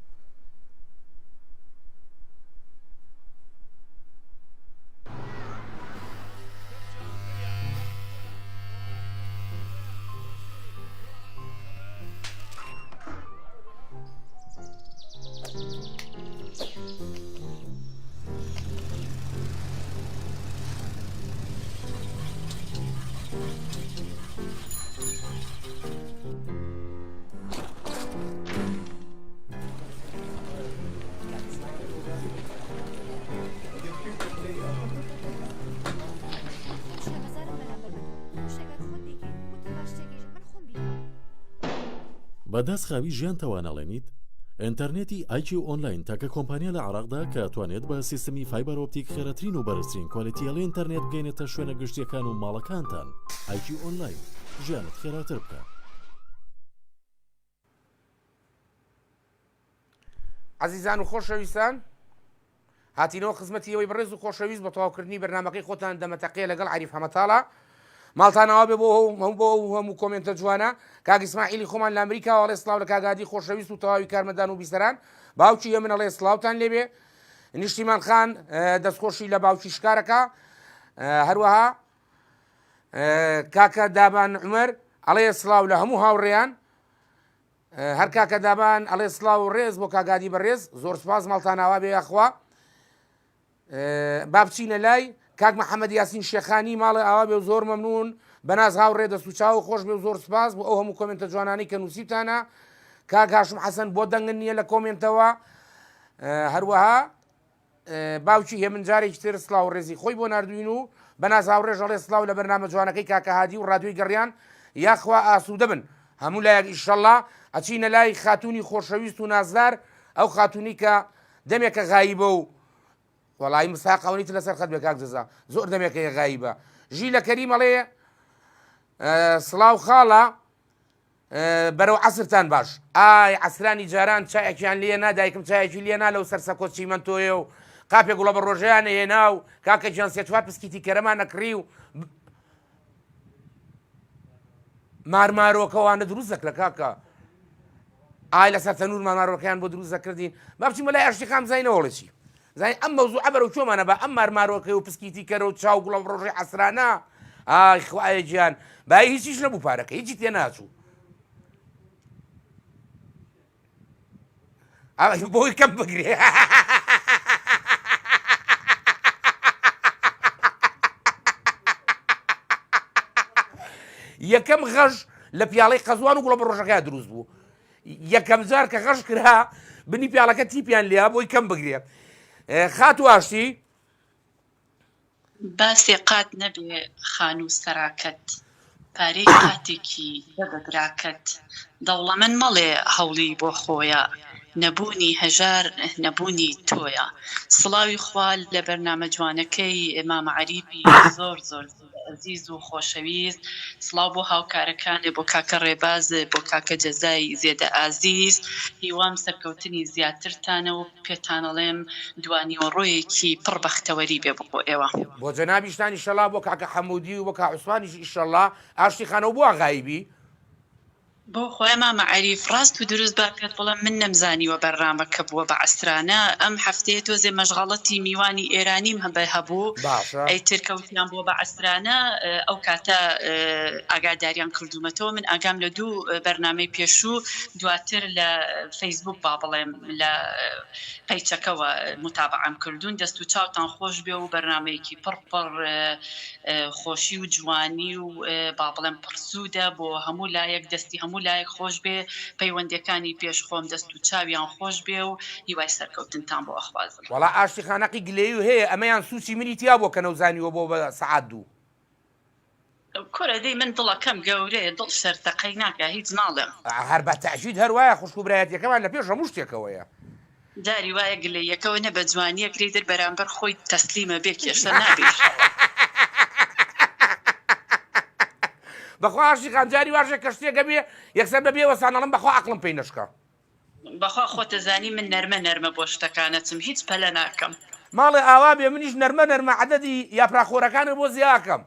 بەدەست خاوی ژیان تەوانەڵێنیت؟ ئینتەرنێتی ئایکی ئۆنلاین تاکە کۆمپانیا لە عێراقدا کە توانێت بە سیستەمی فایبەر ئۆپتیک خێرەترین و بەرزترین کۆلیتیەڵی ئینتەرنێت بگەینێتە شوێنە گشتیەکان و ماڵەکانتان. ئایکی ئۆنلاین ژیانت خێراتر بکە. عزیزان و خۆشەویستان، هاتینەوە خزمەتی ئەوەی بەڕێز و خۆشەویست بە تەواوکردنی بەرنامەکەی خۆتان دەمەتەقێ لەگەڵ عەریف حەمەتاڵە. ماڵتانەوە بێ بۆ هەموو کۆمنتە جوانە. کاک ئیسماعیلی خۆمان لە ئەمریکا ئەڵێ سڵاو لە کاگادی خۆشەویست و تەواوی کارمەندان و بیسەران. باوکی ئێمن ئەڵێ سڵاوتان لێبێ. نیشتیمان خان دەستخۆشی لە باوکی شکارەکە. هەروەها کاکە دابان عومەر ئەڵێ سڵاو لە هەموو هاوڕێیان. هەر کاکە دابان ئەڵێ سڵاو و ڕێز بۆ کاگادی بەڕێز. زۆر سپاس ماڵتاناوا بێ یاخوا. با بچینە لای کاک محەممەد یاسین شێخانی ماڵی ئاوا بێ و زۆر مەمنون بەناز هاوڕێ دەست و چاو خۆش بێ و زۆر سپاس بۆ ئەو هەموو کۆمنتە جوانانی کە نووسیتانە. کاک هاشم حەسەن بۆ دەنگن نییە لە کۆمنتەوە. هەروەها باوکی هێمن جارێکی تر سڵاو و ڕێزی خۆی بۆ نردوین و بەناز هاوڕێژ ئەڵێ سڵاو لە بەرنامە جوانەکەی کاکە هادی و ڕادیۆی گەڕیان یاخوا ئاسوودە بن هەموو لایەک ئیشەڵڵا ئەچینە لای خاتوونی خۆشەویست و نازدار ئەو خاتوونی کە دەمێکە غایبە و وەڵی مساقاونیت لەسەر خەت بێ کاک جەزا زۆر دەمێکەیە غایبە. ژی لە کەریم ئەڵێ سڵاو خاڵە بەرەو عەسرتان باش. ئای عەسرانی جاران چایەکیان لێنا دایکم چایەکی لێنا لەو سەرسەکۆت چیمەنتۆیە و قاپێک گوڵە بە ڕۆژەیانە هێنا و کاکە گیان سێ چوار پسکیتی کەرەمان نەکڕی و مارمارۆکەوانە دروست دەکرە کاکە. ئای لەسەر تەنور مارمارۆکەیان بۆ دروست دەکردین. با بچین بەلای ئاشتی خام زینەوەڵێکی زای ئەم مەوزوع عەبەرە و چۆمانە بە ئەم مارمارۆکەی و پسکیتی کەرە و چاو گوڵە ڕۆژەی عەسرانە. ئای خوایە گیان بای هیچیش نەبوو پارەکە هیچی تێ ناچوو. بۆی کەم بگرێ. یەکەم غەژ لە پیاڵەی قەزوان و گوڵە بە ڕۆژەکەی دروست بوو. یەکەم جار کە غەژ کرا بنی پیاڵەکە تیپیان لێ بۆی کەم بگرێ. خات و ئاشتی باسی قات نەبێ خان و سەراکەت پارەی قاتێکی بەدەدراکەت دەوڵەمەند مەڵێ هەوڵی بۆ خۆیە نەبوونی هەژار نەبوونی تۆیە. سڵاوی خوا لە بەرنامە جوانەکەی مامە عەریفی زۆر زۆر عزیز و خۆشەویست. سڵاو بۆ هاوکارەکانێ بۆ کاکە ڕێباز بۆ کاکە جەزای زێدە ئازیز. هیوام سەرکەوتنی زیاترتانە و پێتانەڵێم دوانیوەڕۆیەکی پڕ بەختەوەری بێ بۆ ئێوە. بۆ جەنابیشتان ئیشەڵڵا بۆ کاکە حەموودی و بۆ کا عوسمانیش ئیشەڵڵا ئاشتی خانەوە بووە غایبی. بۆ خۆی مامە عەریف ڕاست و دروست باکرێت بڵێم من نەمزانیوە بەرنامەکە بووە بە عەسرانە. ئەم هەفتەیە تۆزێ مەشغەڵەتی میوانی ئێرانیم هەبوو ئەی ترکەوتیان بووە بە عەسرانە. ئەو کاتە ئاگاداریان کردومەتەوە. من ئاگام لە دوو بەرنامەی پێشوو دواتر لە فەیسبوک با بڵێم لە پەیچەکەوە متابعەم کردوون. دەست و چاوتان خۆش بێ و بەرنامەیەکی پڕ خۆشی و جوانی و با بڵێم پرسوودە بۆ هەموو لایەک دەستی هەموو لایەک خۆش بێ پەیوەندەکانی پێش خۆم دەست و چاویان خۆش بێ و هیوای سەرکەوتنتان بۆ ئەخوازم. وەڵا ئاشتی خانەقی گلەی و هەیە ئەمەیان سوچی منی تیا بۆ کە نەوزانیوە بۆ بە سەعات دوو. کۆرە دەی من دڵەکەم گەورەیە دڵ شەرتەقەی ناکە هیچ ناڵێم. هەر بە تەعجید هەروایە خوشکوبرایەتیەکەمان لە پێش هەموو شتێکەوەیە. جاری وایە گلەیەکەوە نە بە جوانیەکری در بەرامبەر خۆی تەسلیمە بێ کێشە نابێت. بەخوا ئاشتی خان جاری واشە کە شتێکە بێ یەکسەر بەبێ وەسانەڵم بەخوا عەقڵم پێی نەشکە. بەخوا خۆتەزانی من نەرمە بۆ شتەکانەچم هیچ پەلە ناکەم. ماڵی ئاوا بێ منیش نەرمە عەدەدی یاپراخۆرەکانە بۆ زیاکەم.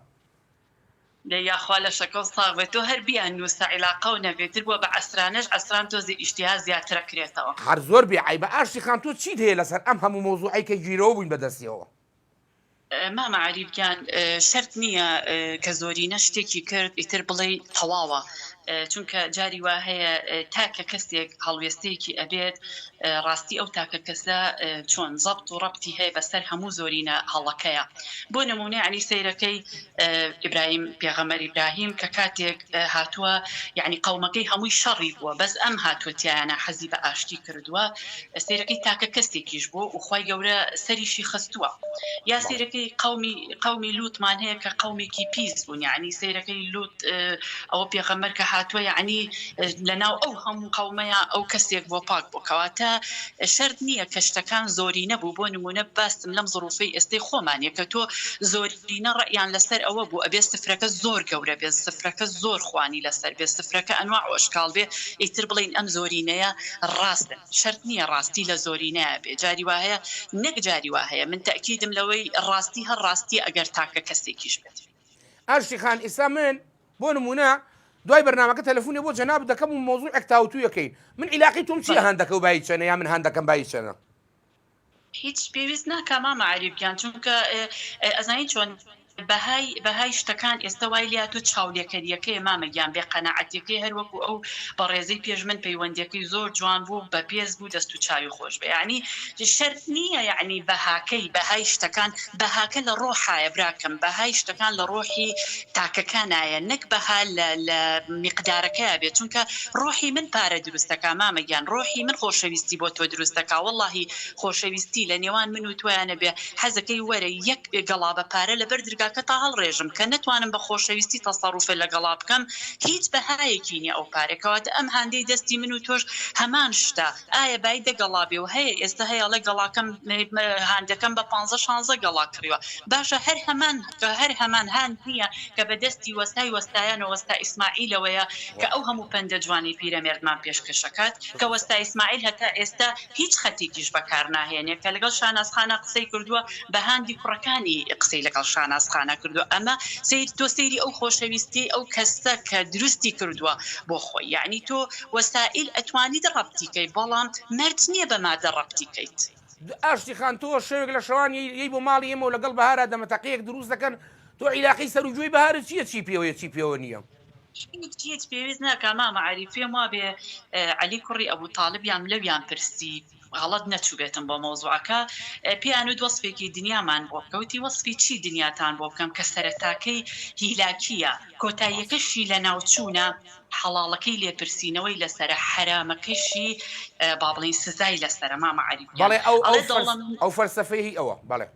لە یاخوا لە شەکەڵ ساغێت تۆ هەر بیان نووسە عیلاقە و نەبێتتر بووە بە عەسرانەش عەسران تۆزی ئیشتیها زیاترەکرێتەوە. هەر زۆر بێعیبە ئاشتی خان تۆ چیت هەیە لەسەر ئەم هەموو مۆزوعی کە گیرەوە بووین بەدەستیەوە؟ مامە عەریفگیان شەرت نییە کە زۆرینە شتێکی کرد ئیتر بڵێ تەواوە. چونکە جاری وا هەیە تاکە کەسێک هەڵوێستەیەکی ئەبێت ڕاستی ئەو تاکە کەسە چۆن زەبط و ڕەبتی هەیە بەسەر هەموو زۆرینە هەڵەکەیە. بۆ نمونە عنی سەیرەکەی ئیبراهیم پێغەمبەر ئیبراهیم کە کاتێک هاتووە یعنی قەومەکەی هەمووی شەڕی بووە بەس ئەم هاتووەتیانە حەزی بە ئاشتی کردووە. سەیرەکەی تاکە کەسێکیش بوو و خوای گەورە سەریشی خستووە. یا سەیرەکەی سەیرەکەی قومی لوتمان هەیە کە قومێکی پیس بوون یعنی سەیرەکەی لوت ئەوە پێغەمبەر کە هاتووە یعنی لەناو ئەو هەموو قومەیە ئەو کەسێک بۆ پاک بوو کەواتە شەرت نییە کە شتەکان زۆری نەبوو بۆ نمونە باستم لەم زڕوفەی ئێستەی خۆمانە کە تۆ زۆرینە ڕەیان لەسەر ئەوە بوو ئەبێ سفرەکە زۆر گەورە بێت سفرەکە زۆر خوانی لەسەر بێت سفرەکە ئەنواع ئۆشکال بێ ئیتر بڵین ئەم زۆرینەیە ڕاستن شەرت نییە ڕاستی لە زۆرینەیە بێ جاری وایە نەک جاری وا هەیە من تەکیدم لەوەی ڕاستی هەر ڕاستی ئەگەر تاکە کەسێکیش بێت ئاشتی خان ئێستا من بۆ نمونە دوای بەرنامەکە تەلەفۆنی بۆ جەناب دەکەم و مۆزوعێک تاوتویەکەی من عیلاقی تۆم چییە هەندەکە و بای چەنە یا من هەندەکەم بای چەنە هیچ پێویست ناکە مامە عەریفگیان چونکە ئەزانی چۆن بەهای شتەکان ئێستا وای لیا تۆ چاولێکەریەکەی مامەگیان بێ قەناعەتەکەی هەروەکو ئەو بە ڕێزەی پێشمن پەیوەندیەکەی زۆر جوان بوو بە پێز بوو دەست و چاوی خۆش بێ یعنی شەرت نییە یعنی بەهای شتەکان بەهاکە لە ڕۆحایە براکەم بەهای شتەکان لە ڕۆحی تاکەکانایە نەک بەها لە میقدارەکەیە بێت چونکە ڕۆحی من پارە دروستەکە مامەگیان ڕۆحی من خۆشەویستی بۆ تۆ دروستەکە وەڵڵاهی خۆشەویستی لە نێوان من و تۆیانە بێ حەزەکەی وەرە یەک گەڵابە پارە لەبەر کە تا هەڵڕێژم کە نتوانم بە خۆشەویستی تەسەڕوفە لەگەڵا بکەم هیچ بەهایەکی نیە ئەو پارێکەوەتە ئەم هەندەی دەستی من و تۆش هەمان شتە ئایا بای دەگەڵابێ و هەیە ئێستا هەیە لە گەڵاکەم هەندەکەم بە 15-16 گەڵا کڕیوە باشە هەر هەمان هەند نییە کە بەدەستی وەستایانەوە وەستا ئیسماعیلەوەیە کە ئەو هەموو پەندە جوانی پیرەمێردمان پێشکەشەکات کە وەستا ئیسماعیل هەتا ئێستا هیچ خەتێکیش بەکار ناهێنێ کە لەگەڵ شانازخانە قسەی کردووە بە هەندی کوڕەکانی قسەی لەگەڵ شانازخانە کردو ئەمە تۆ سەیری ئەو خۆشەویستی ئەو کەسە کە دروستی کردووە بۆ خۆی یعنی تۆ وەسائل ئەتوانیت ڕەبتیکەی بەڵام مرد نییە بە مادە ڕەبتیکەیت ئاشتی خان تۆ شەوێک لە شەوانی یەی بۆ ماڵی ئێمە و لەگەڵ بەهارە دەمەتەقەیەک دروست دەکەن تۆ عیلاقی سەرجووی بەهارە چییە چی پێوەیە چی پێوە نییە هیچ پێویست ناکە مامە عەریفێم وا بێ عەلی کوڕی ئەبوو تاالبیان لەویان پرسی غەڵەت نەچووبێتم بۆ مۆزوعەکە پیان و وەسفێکی دنیامان بۆ بکەوتی وەسفی چی دنیاتان بۆ بکەم کە سەرەتاکەی هیلاکیە کۆتاییەکەشی لە ناوچوونە حەڵاڵەکەی لێپرسینەوەی لەسرە حرامەکەشی با بڵین سزای لەسرە مامە عەریف بەڵێ ئەو فەلسەفەی ئەوە بەڵێ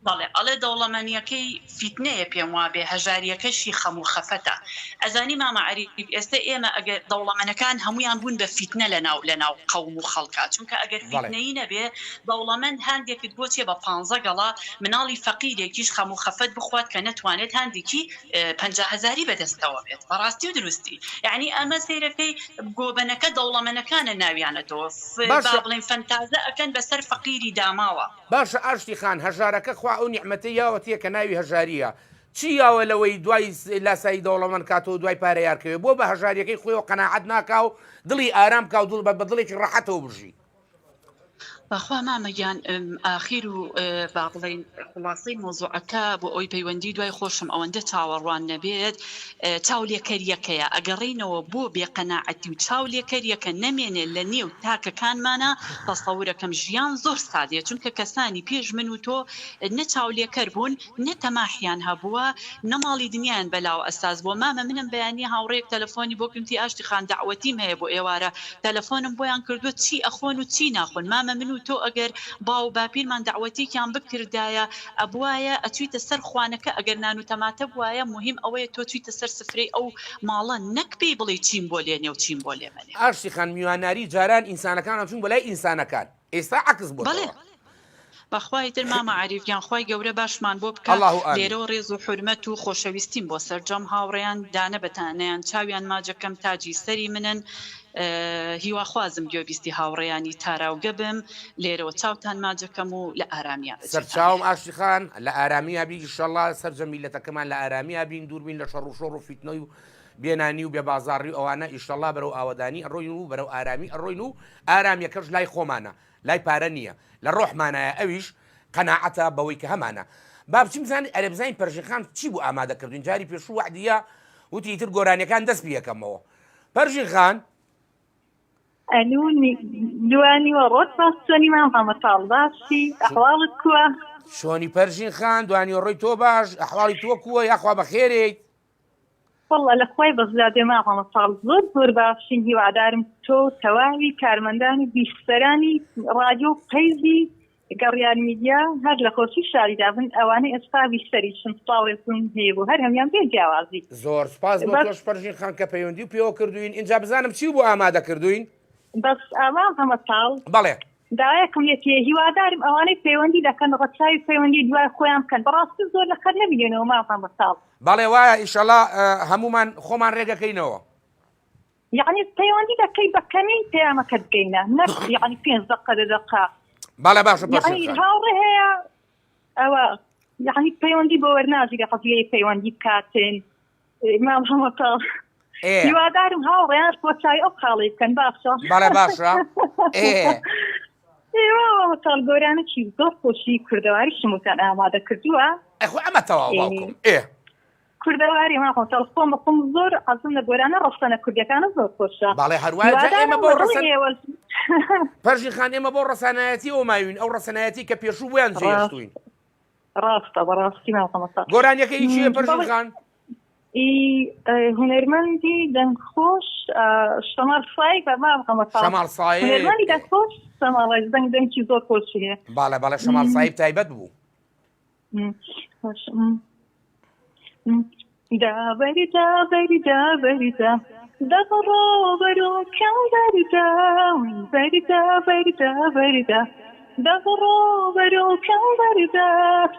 بەڵێ ئەڵێ دەوڵەمەنیەکەی فیتنەیە پێم وابێ هەژاریەکەشی خەم و خەفەتە ئەزانی مامە عەریف ئێستا ئێمە ئەگەر دەوڵەمەنەکان هەمویان بوون بە فیتنە لەناو قەوم و خەڵکا چونکە ئەگەر فیتنەی نەبێ دەوڵەمەند هەندێکت بۆچێ بە 15 گەڵا مناڵی فەقیرێکیش خەم و خەفەت بخوات کە نەتوانێت هەندێکی 50,000 بەدەستەوە بێت بەڕاستی و دروستی یعنی ئەمە سەیرەکەی گۆبەنەکە دەوڵەمەنەکانە ناویانەتەوە بڵین فەنتازە ئەکەن بەسەر فەقیری داماوە باشە ئاشتی خان هەژارەکە خوا ئەو نیعمەتەی یاوەتیە کە ناوی هەژاریە چی یاوە لەوەی دوای لاسایی دەوڵەمەند کاتەوە دوای پارەیارکەوێ بۆ بە هەژاریەکەی خۆیەوە قەناعەت ناکا و دڵی ئارام کا و دڵ بە دڵێکی ڕەحەتەوە بژی بەخوا مامەگیان ئاخیر و با بڵین خلاصەی مۆزوعەکە بۆ ئەوی پەیوەندی دوای خۆشم ئەوەندە چاوەڕوان نەبێت چاولێکەریەکەیە ئەگەڕینەوە بۆ بێقەناعەتی و چاولێکەریەکە نەمێنێت لە نێو تاکەکانمانە تەسەورەکەم ژیان زۆر سادەیە چونکە کەسانی پێش من و تۆ نەچاولێکەر بوون نەتەماحیان هەبووە نەماڵی دنیایان بەلاو ئەساس بۆ مامە منم بەیانی هاوڕێک تەلەفۆنی بۆ کردی ئاشتی خان دعوەتیم هەیە بۆ ئێوارە تەلەفۆنم بۆیان کردووە چی ئەخۆن و چی ناخۆن مامە من تۆ ئەگەر باو باپیرمان دعوەتێکیان بکردایە ئەبوایە ئەچویتە سەر خوانەکە ئەگەر نان و تەماتە بوایە مهم ئەوەیە تۆ چویتە سەر سفرەی ئەو ماڵە نەک پێی بڵێ چیم بۆ لێنێ و چیم بۆ لێمەنێ ئاشتی خان میواناری جاران ئینسانەکان چون بەلای ئینسانەکان ئێستا عەکس بۆ بەخوای تر مامە عەریفیان خوای گەورە باشمان بۆ بکە لێرەوە ڕێز و حورمەت و خۆشەویستیم بۆ سەرجەم هاوڕێیان دانە بەتانیان چاویان ماجەکەم تاجی سەری منن هیواخوازم گوێبیستی هاوڕێیانی تاراوگە بم لێرەوە چاوتان ماجەکەم و لە ئارامیا سەرچاوم ئاشتی خان لە ئارامیا بی ئینشەڵڵا سەرجە میلەتەکەمان لە ئارامیا بین دووربین لە شەڕ و شۆڕ و فیتنەی و بێنانی و بێبازاڕی ئەوانە ئینشەڵڵا بەرەو ئاوەدانی ئەڕۆین و بەرەو ئارامی ئەڕۆین و ئارامیەکەش لای خۆمانە لای پارە نییە لە ڕۆحمانایە ئەویش قەناعەتە بەوەی کە هەمانە با بچین بزانین ئەرێ بزانین پەرژین چی بوو ئامادەکردوین جاری پێشوو وعدیە وتی ئیتر گۆرانیەکان دەست پێ یەکەمەوە پەرژین خان دوانی وەڕۆت باستۆنی مامە تاڵ باشی ئەحواڵت کووە شۆنی پەرژین خان دوانی ڕۆی تۆ باش ئەحواڵی تۆ کووە یاخوا بەخێرێیت وەڵڵا لە خوای بەزادێ مامە تاڵ زۆر باشین هیوادارم تۆ تەواوی کارمەندانی بیشتەرانی ڕادیۆ قەیزی گەڕیان میدیا هەر لە خۆشی شاریدا بن ئەوانەی ئێستا بیشتریشن سڵاوێتون هەیە بوو هەر هەمیان بێ جیاوازی زۆر سپاس بۆ تۆش پەرژین خان کە پەیوەندی و پێوە کردوین اینجا بزانم چی بوو ئامادە کردوین بەس ئەوان هەمە ساڵ بەڵێ داوایەکەم لێتێ هیوادارم ئەوانەی پەیوەندی دەکەن ڕەچاوی پەیوەندی دوای خۆیان بکەن بەڕاستی زۆر لەخەر نەبینێنەوە ماڵ هەمە ساڵ بەڵێ وایە ئیشەڵا هەمومان خۆمان ڕێگەکەینەوە یعنی پەیوەندی دەکەی بە کەمی پەیامەکە بگەینە نەک یعنی 5 دقە دقە بەڵێ باشە یعنی هاوڕێ هەیە ئەوە یعنی پەیوەندی بۆ وەرناژی لە قەزیەی پەیوەندی بکاتن مام هەمە ساڵ هیوادارم هاوڕێیان بۆ چای ئەو خاڵی بکەن باشە بەڵێ باشە ساڵ گۆرانێکی زۆر خۆشی کوردەواری شموتان ئامادە کردووە ئەمە تەواو باوکم کوردەواری ماخۆتەڵ خۆم بەخۆم زۆر عەزم لە گۆرانە ڕەسەنە کوردیەکانە زۆر خۆشە باڵێ هەروایە ئێمە بۆ پەرژین خان ئێمە بۆ ڕەسانایەتی ئەو ماوین ئەو ڕەسەنایەتی کە پێشوو بۆیان جێشتوین ڕاستە بەڕاستی ماڵخەمەسا گۆرانیەکەی چییە پەرژین خان هونەرمەندی دەنگخۆش شەمال سای بە ماڵخەمەسا شەمال سای هونەرمەندی دەنگخۆش شەماڵ دەنگی زۆر خۆشی هەیە باڵێ باڵێ شەمال سای تایبەت بوو دابەری دابەری دابەری دا دەڕۆ بەرۆ کەم بەریدا بەریدا بەریدا بەریدا دەڕۆ بەرۆ کەم بەریدا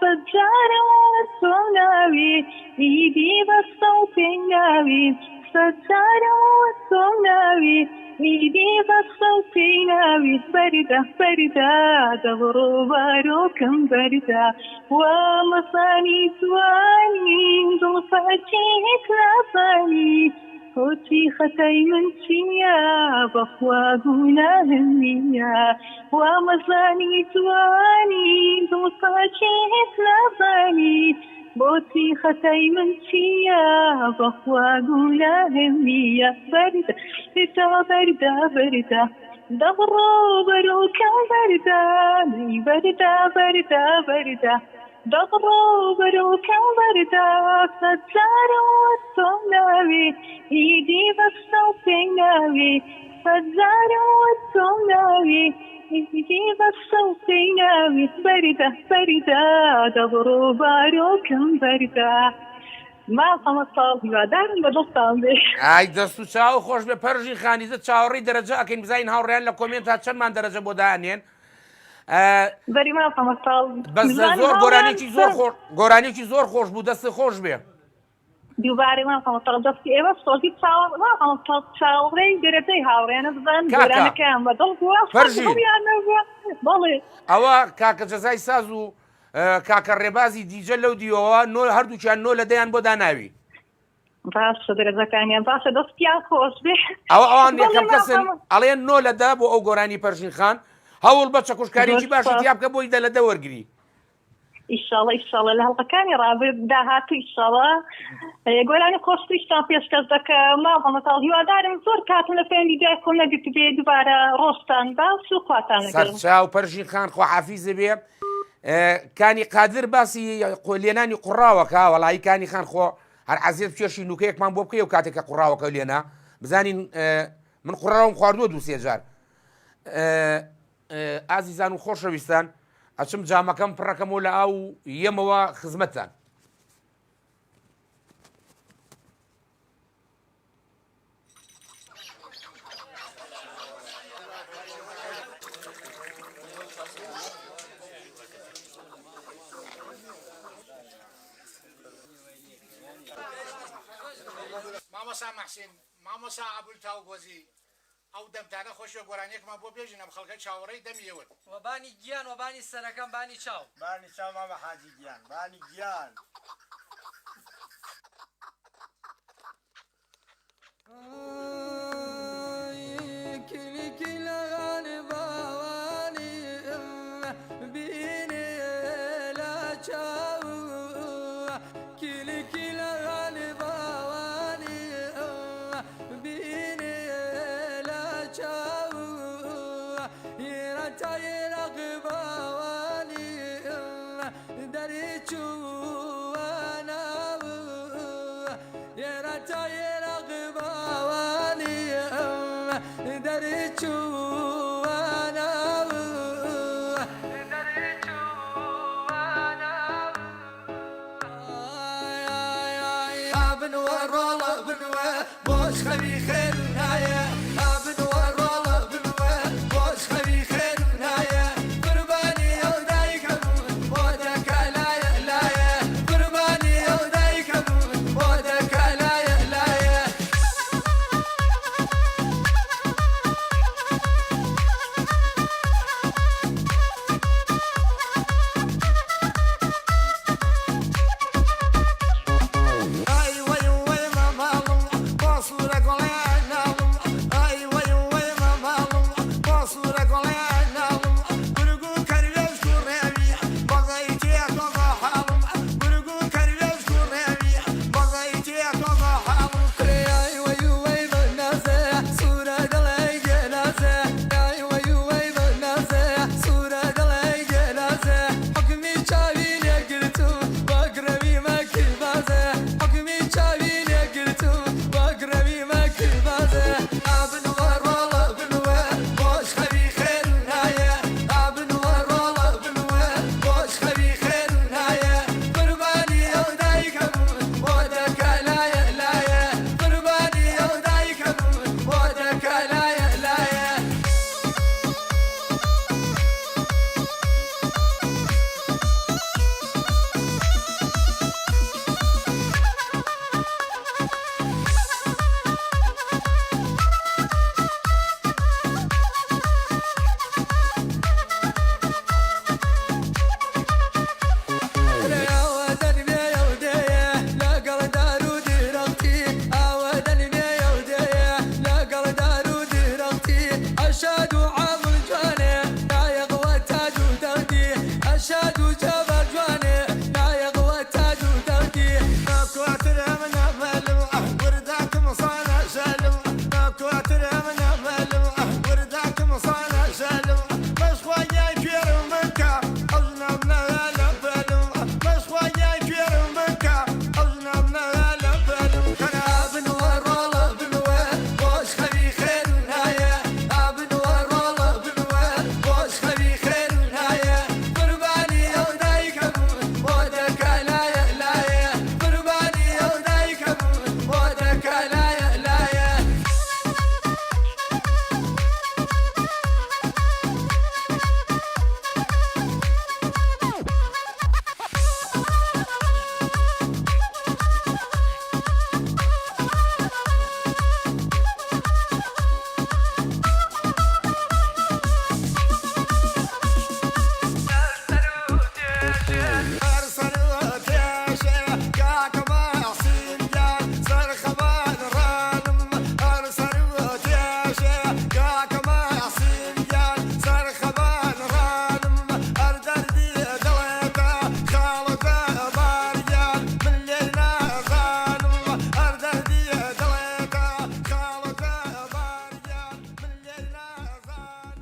سەجارەوە تۆ ناوی ئیدی بەستە و پێی ناوی سەجارەوە تۆ ناوی ئیدی بەستە و پێی ناوی بەریدا بەریدا دەڕۆ بەرۆکەم بەریدا وا مەسانی توانی دڵفەچێک نازانی خۆچی خەتای من چییە بەخوا گوناهم نییە وا مەزانی توانی دڵفەچێک نازانی بۆچی خەتای من چییە بەخوا گوناهم نییە بەریدا بەریدا بەریدا دەڕۆ بەرۆکەم بەریدا بەریدا بەریدا بەریدا دەڕۆ بەرۆکەم بەریدا سەجارەوە تۆ ناوی ئیدی بەستە و پێی ناوی سەجارەوە تۆ ناوی ئیدی بەستە و پێی ناوی بەریدا بەریدا دەڕۆ بەرۆکەم بەریدا ماڵ هەمە ساڵ هیوادارم بەدڵتان بێ ئای دەست و چاو خۆش بێ پەرژین خانی زە چاوەڕێی دەرەجە ئەکەین بزانین هاوڕێیان لە کۆمێنتا چەندمان دەرەجە بۆ دانێن بەری ماڵ هەمە ساڵ بەس زۆر گۆرانێکی زۆر خۆش بوو دەستی خۆش بێ دووبارەی ماڵ هەمە ساڵ دەستی ئێوە سۆزی چاوەڕێی دەرەجەی هاوڕێنە بزان گۆرانەکەیان بەدڵ بووە بەڵێ ئەوە کاکە جەزای ساز و کاکە ڕێبازی دیجە لەو دیەوە هەردووچیان نۆ لە دەیان بۆ داناوی باشە دەرەجەکانیان باشە دەستیان خۆش بێ ئەوە ئەوان یەکەم کەسن ئەڵێن نۆ لەدا بۆ ئەو گۆرانی پەرژین خان هەوڵ بە چەکوشکارێکی باشی تیا بکە بۆی دە لە دەوەرگری ئیشاڵە ئیشاڵە لە هەڵقەکانی ڕابێت داهاتوو ئیشاڵە گۆرانی خۆشتیشتان پێشکەش دەکە ماڵ هەمەتاڵ هیوادارم زۆر کاتم لە پێیاندی دای خۆم نەگرت بێ دووبارە ڕۆستان باش و خواتان سەرچاو پەرژین خان خۆحافیزە بێ کانی قادر باسی لێنانی قوڕاوەکە وەڵایی کانی خان خۆ هەر عەزیز پێشی نوکەیەکمان بۆ بکەی و کاتێککە قوڕاوەکە لێنا بزانین من قوڕاوم خواردووە دوو سێجار ئازیزان و خۆشەویستان ئەچم جامەکەم پڕەکەمەوە لە ئاو یەمەوە خزمەتتان مامۆستا مەحسین مامۆستا عەبدولتاو گۆزی ئەو دەمتانە خۆشیە گۆرانیەکمان بۆ بێژینە خەڵکە چاوەڕێی دەمیەوت وەبانی گیان وەبانی سەرەکەم بانی چاو بانی چاو مامە حاجی گیان بانی گیان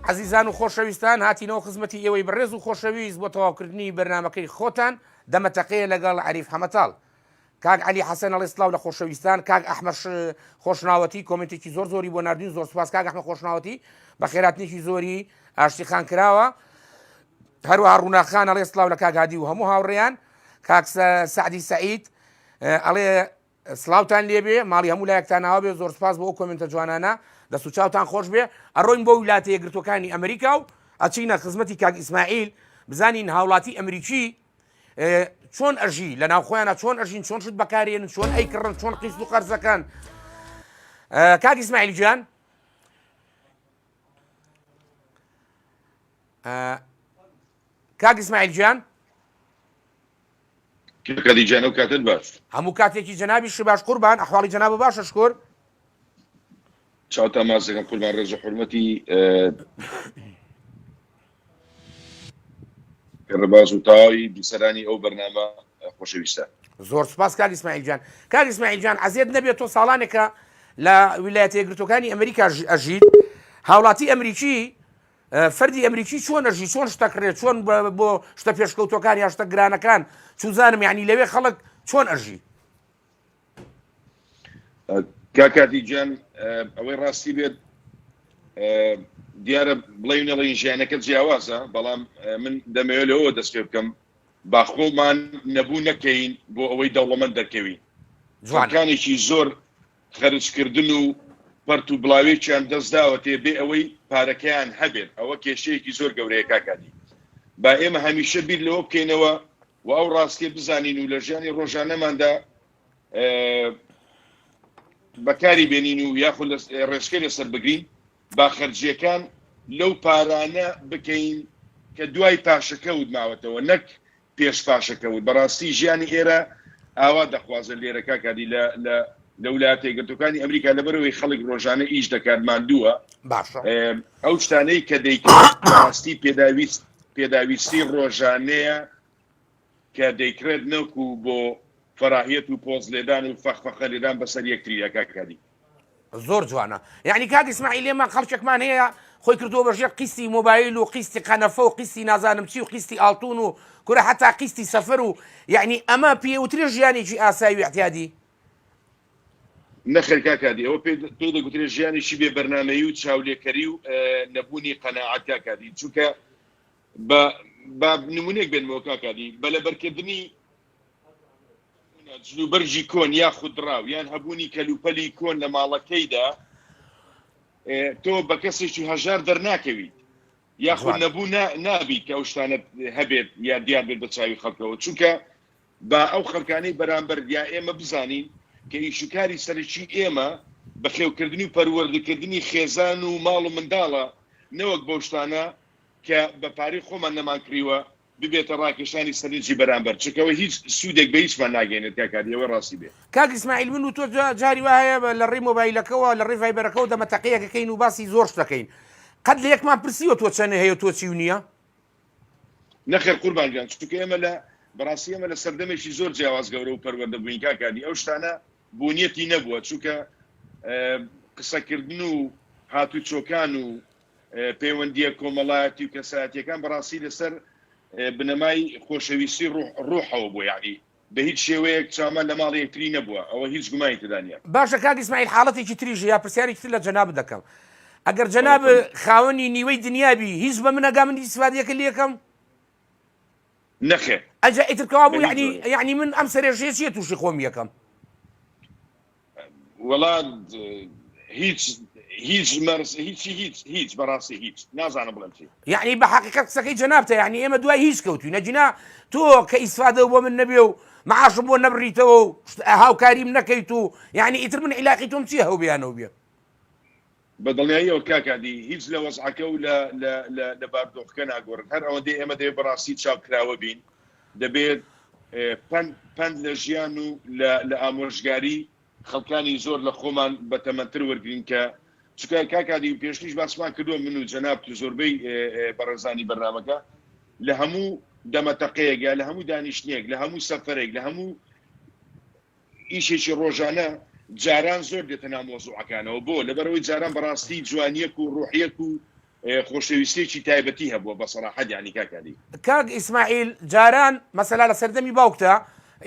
عزیزان و خۆشەویستان هاتینەوە خزمەتی ئێوەی بەڕێز و خۆشەویست بۆ تەواوکردنی بەرنامەکەی خۆتان دەمەتەقەیە لەگەڵ عەریف حەمەتاڵ. کاک عەلی حەسەن ئەڵێ سڵاو لە خۆشەویستان، کاک ئەحمەد خۆشناوەتی کۆمنتێکی زۆری بۆ ناردوین، زۆر سوپاس کاک ئەحمەد خۆشناوەتی بە خێراتنێکی زۆری ئاشتیخان کراوە. هەروەها ڕووناخان ئەڵێ سڵاو لە کاک هادی و هەموو هاوڕێیان. کاک سعدی سەعید ئەڵێ سڵاوتان لێبێ، ماڵی هەموو لایەکتان ناوە بێ، زۆر سپاس بۆ ئەو کۆمنتە جوانانە، دەست و چاوتان خۆش بێ. ئەڕۆین بۆ ویلاتە یەکگرتوەکانی ئەمریکا و ئەچینە خزمەتی کاک ئیسماعیل بزانین هاوڵاتی ئەمریکی چۆن ئەژی لە ناوخۆیانە، چۆن ئەژین، چۆن شت بەکارێنن، چۆن ئەیکڕن، چۆن قیست و قەرزەکان. کاک ئیسماعیل گیان، کاک ئیسماعیل گیان، کەدیجانە و کاتت باش، هەموو کاتێکی جەنابیش باش قوربان، ئەحواڵی جەناب باشە شکر. چاوتە مازەکەم قوربان ڕێز و حورمەتی ڕێباز و تاوی بیسەرانی ئەو بەرنامە خۆشەویستە. زۆر سپاس کاک ئیسماعیل گیان. کاک ئیسماعیل گیان عەزیەت نەبێت تۆ ساڵانێکە لە ویلایەتە یەکگرتوەکانی ئەمریکا ئەژیت، هاوڵاتی ئەمریکی فەردی ئەمریکی چۆن ئەژی، چۆن شتەکڕێت، چۆن بۆ شتە پێشکەوتەکان یا شتە گرانەکان چوزانم، یعنی لەوێ خەڵک چۆن ئەژی؟ کاکاتی گیان ئەوەی ڕاستی بێت دیارە بڵێ نەڵێن ژیانەکە جیاوازە، بەڵام من دەمەوێت لەوە دەست پێ بکەم باخۆمان نەبوو نەکەین بۆ ئەوەی دەوڵەمەند دەکەوین. جوانەکانێکی زۆر خەرجکردن و پەرت و بڵاوێکیان دەستداوە تێ بێ ئەوەی پارەکەیان هەبێت، ئەوە کێشەیەکی زۆر گەورەیە کاکاتی. با ئێمە هەمیشە بیر لەوە بکەینەوە و ئەو ڕاستیە بزانین و لە ژیانی ڕۆژانەماندا بەکاری بێنین و یاخود ڕێژکە لەسەر بگرین، با خەرجیەکان لەو پارانە بکەین کە دوای پاشەکەوت ماوەتەوە، نەک پێش پاشەکەوت. بەڕاستی ژیانی ئێرە ئاوا دەخوازن لێرە کاکاتی لە ویلایەتە یەکگرتوەکانی ئەمریکا لەبەرەوەی خەڵک ڕۆژانە ئیش دەکات ماندووە، ئەو شتانەی کە دەیکرێت ڕاستی پێداویستی ڕۆژانەیە کە دەیکرێت نەوکو بۆ فەراهیەت و پۆز لێدان و فەخفەخە لێدان بەسەر یەکتریە کاکاتی. زۆر جوانە. یعنی کاک ئیسماعیل ئێمە خەڵکێکمان هەیە خۆی کردووە بەژێر قیستی مۆبایل و قیستی قەنەفە و قیستی نازانم چی و قیستی ئاڵتون و کورە حتا قیستی سەفەر و یعنی ئەمە پێوترێ ژیانێکی ئاسایی و احتیادی. نەخێر کاکاتی، ئەوە پێی دەگوترێت ژیانێکی بێ بەرنامەیی و چاولێکەری و نەبوونی قەناعەت کاکاتی، چونکە بە نمونێک بێنمەوە کاکاتی بە لەبەرکردنی جلوبەرجی کۆن یا خودراو یان هەبوونی کەلوپەلی کۆن لە ماڵەکەیدا تۆ بە کەسێکی هەژار دەرناکەویت یاخود نەبوو نابیت کە ئەو شتانە هەبێت یا دیار بێت بە چاوی خەڵکەوە، چونکە با ئەو خەڵکانەی بەرامبەر یا ئێمە بزانین کە ئیشوکاری سەرەکی ئێمە بە خێوکردنی و پەروەردەکردنی خێزان و ماڵ و منداڵە، نەوەک بەو شتانە کە بە پارەی خۆمان نەمان کریوە ببێتە ڕاکێشانی سەرنجی بەرامبەر، چونکەوە هیچ سوودێک بە هیچمان ناگەێنێت کاکاتی، ئەوە ڕاستی بێت. کاک ئیسماعیل من و تۆ جاری وایە لە ڕێی مۆبایلەکەەوە لە ڕێی ڤایبەرەکەەوە دەمەتەقەیەکەکەین و باسی زۆر شتەکەین، قەت لە یەکمان پرسیوە تۆ چەنە هەیە تۆ چی و نییە؟ نەخێر قوربان گیان، چونکە ئێمە لە بەڕاستی ئێمە لە سەردەمێکی زۆر جیاواز گەورە و پەروەردە بووین کاکاتی، ئەو شتانە بوونیەتی نەبووە، چونکە قسەکردن و هاتوچۆکان و پەیوەندیە کۆمەڵایەتی و کەسایەتیەکان بەڕاستی لەسەر بنەمای خۆشەویستی ڕوحەوە بوو، یعنی بە هیچ شێوەیەک چامان لە ماڵی یەکتری نەبووە، ئەوە هیچ گومانی تێدا نیە. باشە کاک ئیسماعیل حاڵەتێکی تریژە یا پرسیارێکی تر لە جەناب دەکەم، ئەگەر جەناب خاوەنی نیوەی دنیابی هیچ بە منەگا من ئیسفادەیەکە لێ یەکەم؟ نەخێر. ئەجا ئیترکەوا بوو یعنی من ئەم سەرێژەیە چیە تووشی خۆم یەکەم؟ وەڵات هیچ بەڕاستی هیچ نازانم بڵێم چی. یعنی بە حەقیقەت قسەکەی جەنابتە، یعنی ئێمە دوای هیچ کەوتوین، نەجینا تۆ کە ئیسفادە بۆ من نەبێ و معاشم بۆ نەبڕیتەوە و هاوکاریم نەکەیت و یعنی ئیتر من عیلاقی تۆم چیە هەو بیانەوە بێ؟ بەدڵنیاییەوە کاکاتی هیچ لە وەزعەکە و لە باردۆخەکە ناگۆڕن، هەر ئەوەندەی ئێمە دەبێت بەڕاستی چاپکراوە بین، دەبێت پند لە ژیان و لە ئامۆژگاری خەڵکانی زۆر لە خۆمان بەتەمەنتر وەرگین کە چکە کاکاتی پێشتیش باسمان کردووە من و جەناب تو زۆربەی بەڕێزانی بەرنامەکە لە هەموو دەمەتەقەیەک لە هەموو دانیشتنیەک لە هەموو سەفەرێک لە هەموو ئیشێکی ڕۆژانە جاران زۆر دێتە ناو مۆزوعەکانەوە، بۆ لەبەرەوەی جاران بەڕاستی جوانیەک و ڕوحیەک و خۆشەویستێکی تایبەتی هەبووە بە سەراحەت یعنی کاکادی. کاک ئیسماعیل جاران مەسەلا لە سەردەمی باوکتە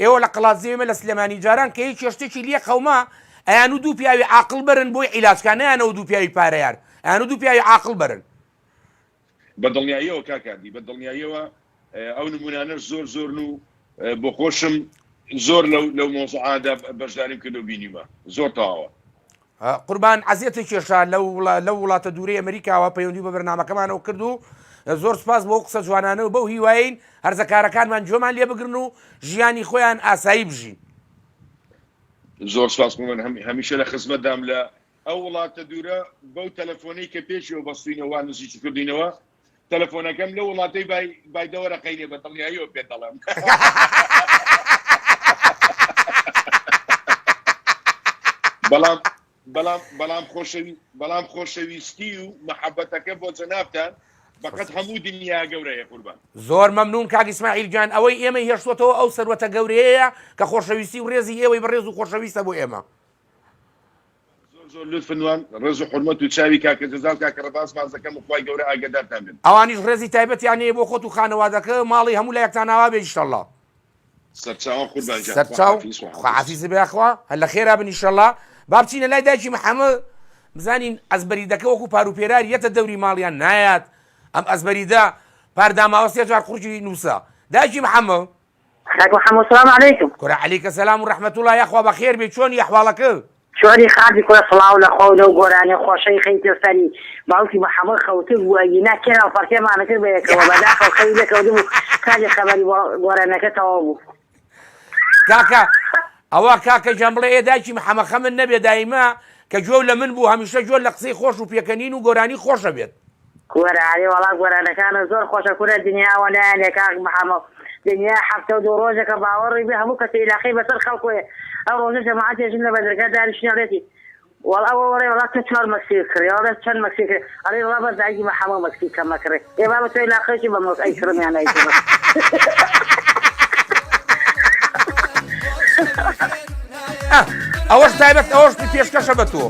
ئێوە لە قەڵاتزێمە لە سلێمانی جاران کە هیچ شتێکی لێ قەوما ئەیان و دوو پیاوی عاقڵ برن بۆی عیلاجکانیانەوە دوو پیاوی پارەیار ئەیان و دوو پیاوی عاقڵ برن بە دڵنیاییەوە کاکادی بە دڵنیاییەوە ئەو نمونانەش زۆر و بۆ خۆشم زۆر لەو مۆزوعادا بەشداریم کردو بینیمە زۆر تەواوە. قوربان عەزیەتێک کێشا لەو وڵاتە دوورەی ئەمریکاوە پەیوەندی بە بەرنامەکەمانەوە کردو زۆر سپاس بۆ قسە جوانانەوە بەو هیواین هەرزەکارەکانمان جۆمان لێ بگرن و ژیانی خۆیان ئاسایی بژین. زۆر سپاس من هەمیشە لە خزمەتدام لە ئەو وڵاتە دوورە بەو تەلەفۆنەی کە پێشەوە بەستوینەوە نزیکی کردینەوە تەلەفۆنەکەم لە وڵاتەی بایدەوەرەقەینێ بە دڵنیاییەوە پێ دەڵێم. بەڵام خۆشەویستی و محەبەتەکە بۆ جەنابتان بەقەت هەموو دنیا گەورەیە قوربان. زۆر مەمنون کاک ئیسماعیل گیان ئەوەی ئێمە هێشتوەتەوە ئەو سەروەتە گەورەیە کە خۆشەویستی و ڕێزی ئێوەی بەڕێز و خۆشەویستە بۆ ئێمە. زۆر لطفنوان ڕێز و حورمەت و چاوی کاکە جەزال کاکە ڕەباس بازەکەم و خوای گەورە ئاگادارتان بن. ئەوانیش ڕێزی تایبەتیانەیە بۆ خۆت و خانەوادەکە ماڵی هەموو لایەکتان ناوا بێ ئینشەڵڵا. سەرچاوان قوربان جان. سەرچاو خواحافیز بێ ئەخوا هەر لە خێرا بن ئینشەڵڵا. با بچینە لای دایکی محەممەد بزانین ئەزبەریدەکە وەکو پاروپێراری یەتە دەوری ماڵیان نایات ئەم ئەزبەریدا پارداماوە سێ جار خوڕجی نووسە. دایکی محەممەد سلام علیکم. کورە عەلیکە سەلام و ڕەحمەتوڵڵا یاخوا بەخێر بێ چۆنی ئەحواڵەکە؟ چۆنی خاتی کورە سڵاو لە خۆ لەو گۆرانێ خۆشەی خەیتە سەری باوکی محەممەد خەوتر بووە ینا کێرا فەرکێمانە کرد بە یەکەوە بەداخەو خەوی دەکەوتم و کاجی خەبەری گۆرانەکە تەواو بوو. کاکە ئەوە کاکە جەم بڵێ ئێدایکی محەممەد خەمن نەبێ دایما کە جۆ لە من بوو هەمیشە جۆ لە قسەی خۆش و پێکەنین و گۆرانی خۆشە بێت. کورە وەڵا گۆرانەکانە زۆر خۆشە کورە دنیاوە لایەنێ کاک محەممەد دنیا هەفتە و دوو ڕۆژێکە باوەڕی بێ هەموو کەسە ئیلاقی بەسەر خەڵکوێ ئەو ڕۆژە جەماعەتێژن لە بەدرگا دانیشتنیاڵێتی وەڵا ئەوە وەڵا تۆ چوار مەکسی کڕی وەڵا چەند مەکسی کرد ئەڵێ وەڵا بەس دایکی محەممەد مەکسی کەمە کڕی ئێ با بە تۆ ئیلاقەیەکی بە مۆز ئەیکڕمیان ئەیکڕم. ئەوەش تایبەت ئەوەش پێشکەشە بە تۆ.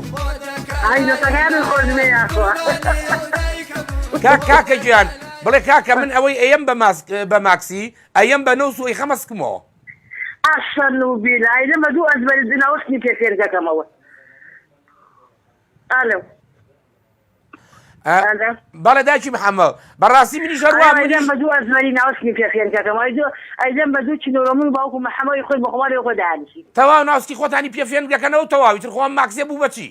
کاکە گیان بڵێ کاکە من ئەوەی ئەیەم بە ماکسی ئەیەم بە نەوس و ئەی خەمەسکمەوە. ئاشەن و بیلای لەمە دوو ئەزبەری دناوەشتی پێفێرگەکەمەوە. ئالو بەڵێ دایکی محەممەد بەڕاستی منی ژەروان ئەیدەم بە دوو ئەزبەری ناوەشتی پێفێرگەکەمەوە ئەیدەم بە دوو چنۆرەمون باوکو محەممەدی خۆی بەخواری خۆ داهاتشی تەواو ناسکی خۆتانی پێفێنگەکەنەوە تەواوی تر خۆم ماکسێ بوو بەچی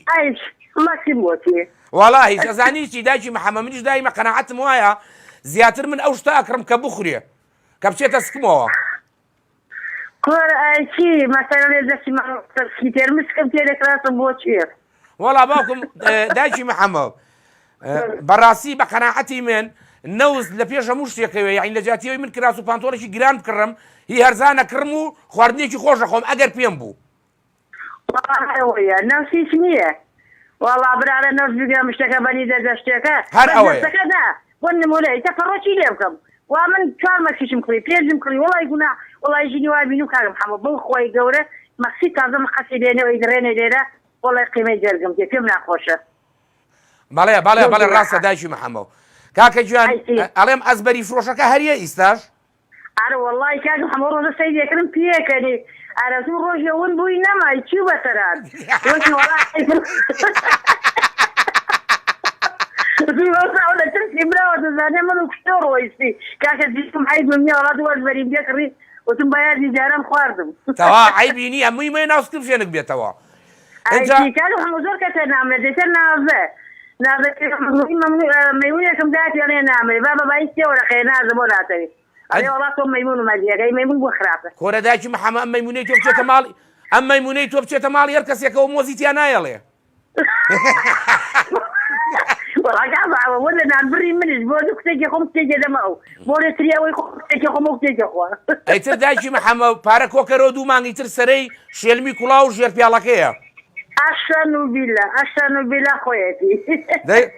ماکسی بۆچی وەڵاهی ئەزانی چی دایکی محەممەد منیش دایمە قەناعەتم وایە زیاتر من ئەو شتە ئەکڕم کە بخورێ کە بچێتە سکمەوە. چی مەسەلە لێ دەستی مەسکی تێرمسکم تێدەکراسم بۆ چیە؟ وەڵا باوکم دایکی محەممەد بەڕاستی بە قەناعەتی من نەوز لە پێش هەموو شتێکەوە یعنی لە جاتیەوەی من کراس و پانتۆڵێکی گران بکڕم هی هەرزانە کڕم و خواردنێکی خۆشە خۆم ئەگەر پێم بوو. نەوسیش نییە وەڵا برارە نەوز بگەم شتەکە بەنی دەدە شتێکە هەر ئەوەیە بۆ نمونەی تە پەڕۆکی لێ بکەم وا من چوار مەکسیشم کڕی پێنجم کڕی وڵای گونا وڵای ژینی وا بین و کارم محەممەد بڵ خۆی گەورە مەکسی تازە مەقەسی لێنەوەی درێنێ لێرە وڵای قیمەی جەرگم تێ پێم ناخۆشە. بەڵێ ڕاستە دایکی محەممەد کاکە گیان ئەڵێم ئەزبەری فرۆشەکە هەریە ئیستاش؟ ئارە وەڵای کاک محەممەد ڕۆژە سەی دێکردم پێکەنی ئارەزوو ڕۆژێ ون بووی نەمای چی بەسەران لە ترسی براوە دەزانێ من و کشتە ڕۆیستی کاکە دیستم عیب منیە وڵا دوو ئەزبەریم پێکڕی وتم بایازی جارم خواردم. تەوا عیبی نییە هەمووی مێ ناوسکرد فێنک بێتەوە. کاک محەممەد زۆر کەسە نامێ دەیتر نازە مەیمونێکم داتیانێ نامێ با بەبای سێوەرە خێ نازە بۆ ناتەوی ئەێ وڵات تۆ مەیمون و مەزیەکەی مەیمون بۆ خراپە. کۆرە دایکی محەممەد ئەم مەیمونەی تۆ بچێتە ماڵی ئەم مەیمونەی تۆ بچێتە ماڵی هەر کەسێکەوە مۆزیتیان نایەڵێ. وە لە نانبڕی منیش بۆ دوو کتێکی خۆم کتێکێ دەمەوە بۆ لە تریاوەی کتێکی خۆم و کتێکی خۆ ئەیتر دایکی محەممەد پارە کۆکەرەوە دوو مانگی تر سەرەی شێلمی کوڵاو و ژێر پیاڵەکەیە. ئاشان و بیلا خۆیەتی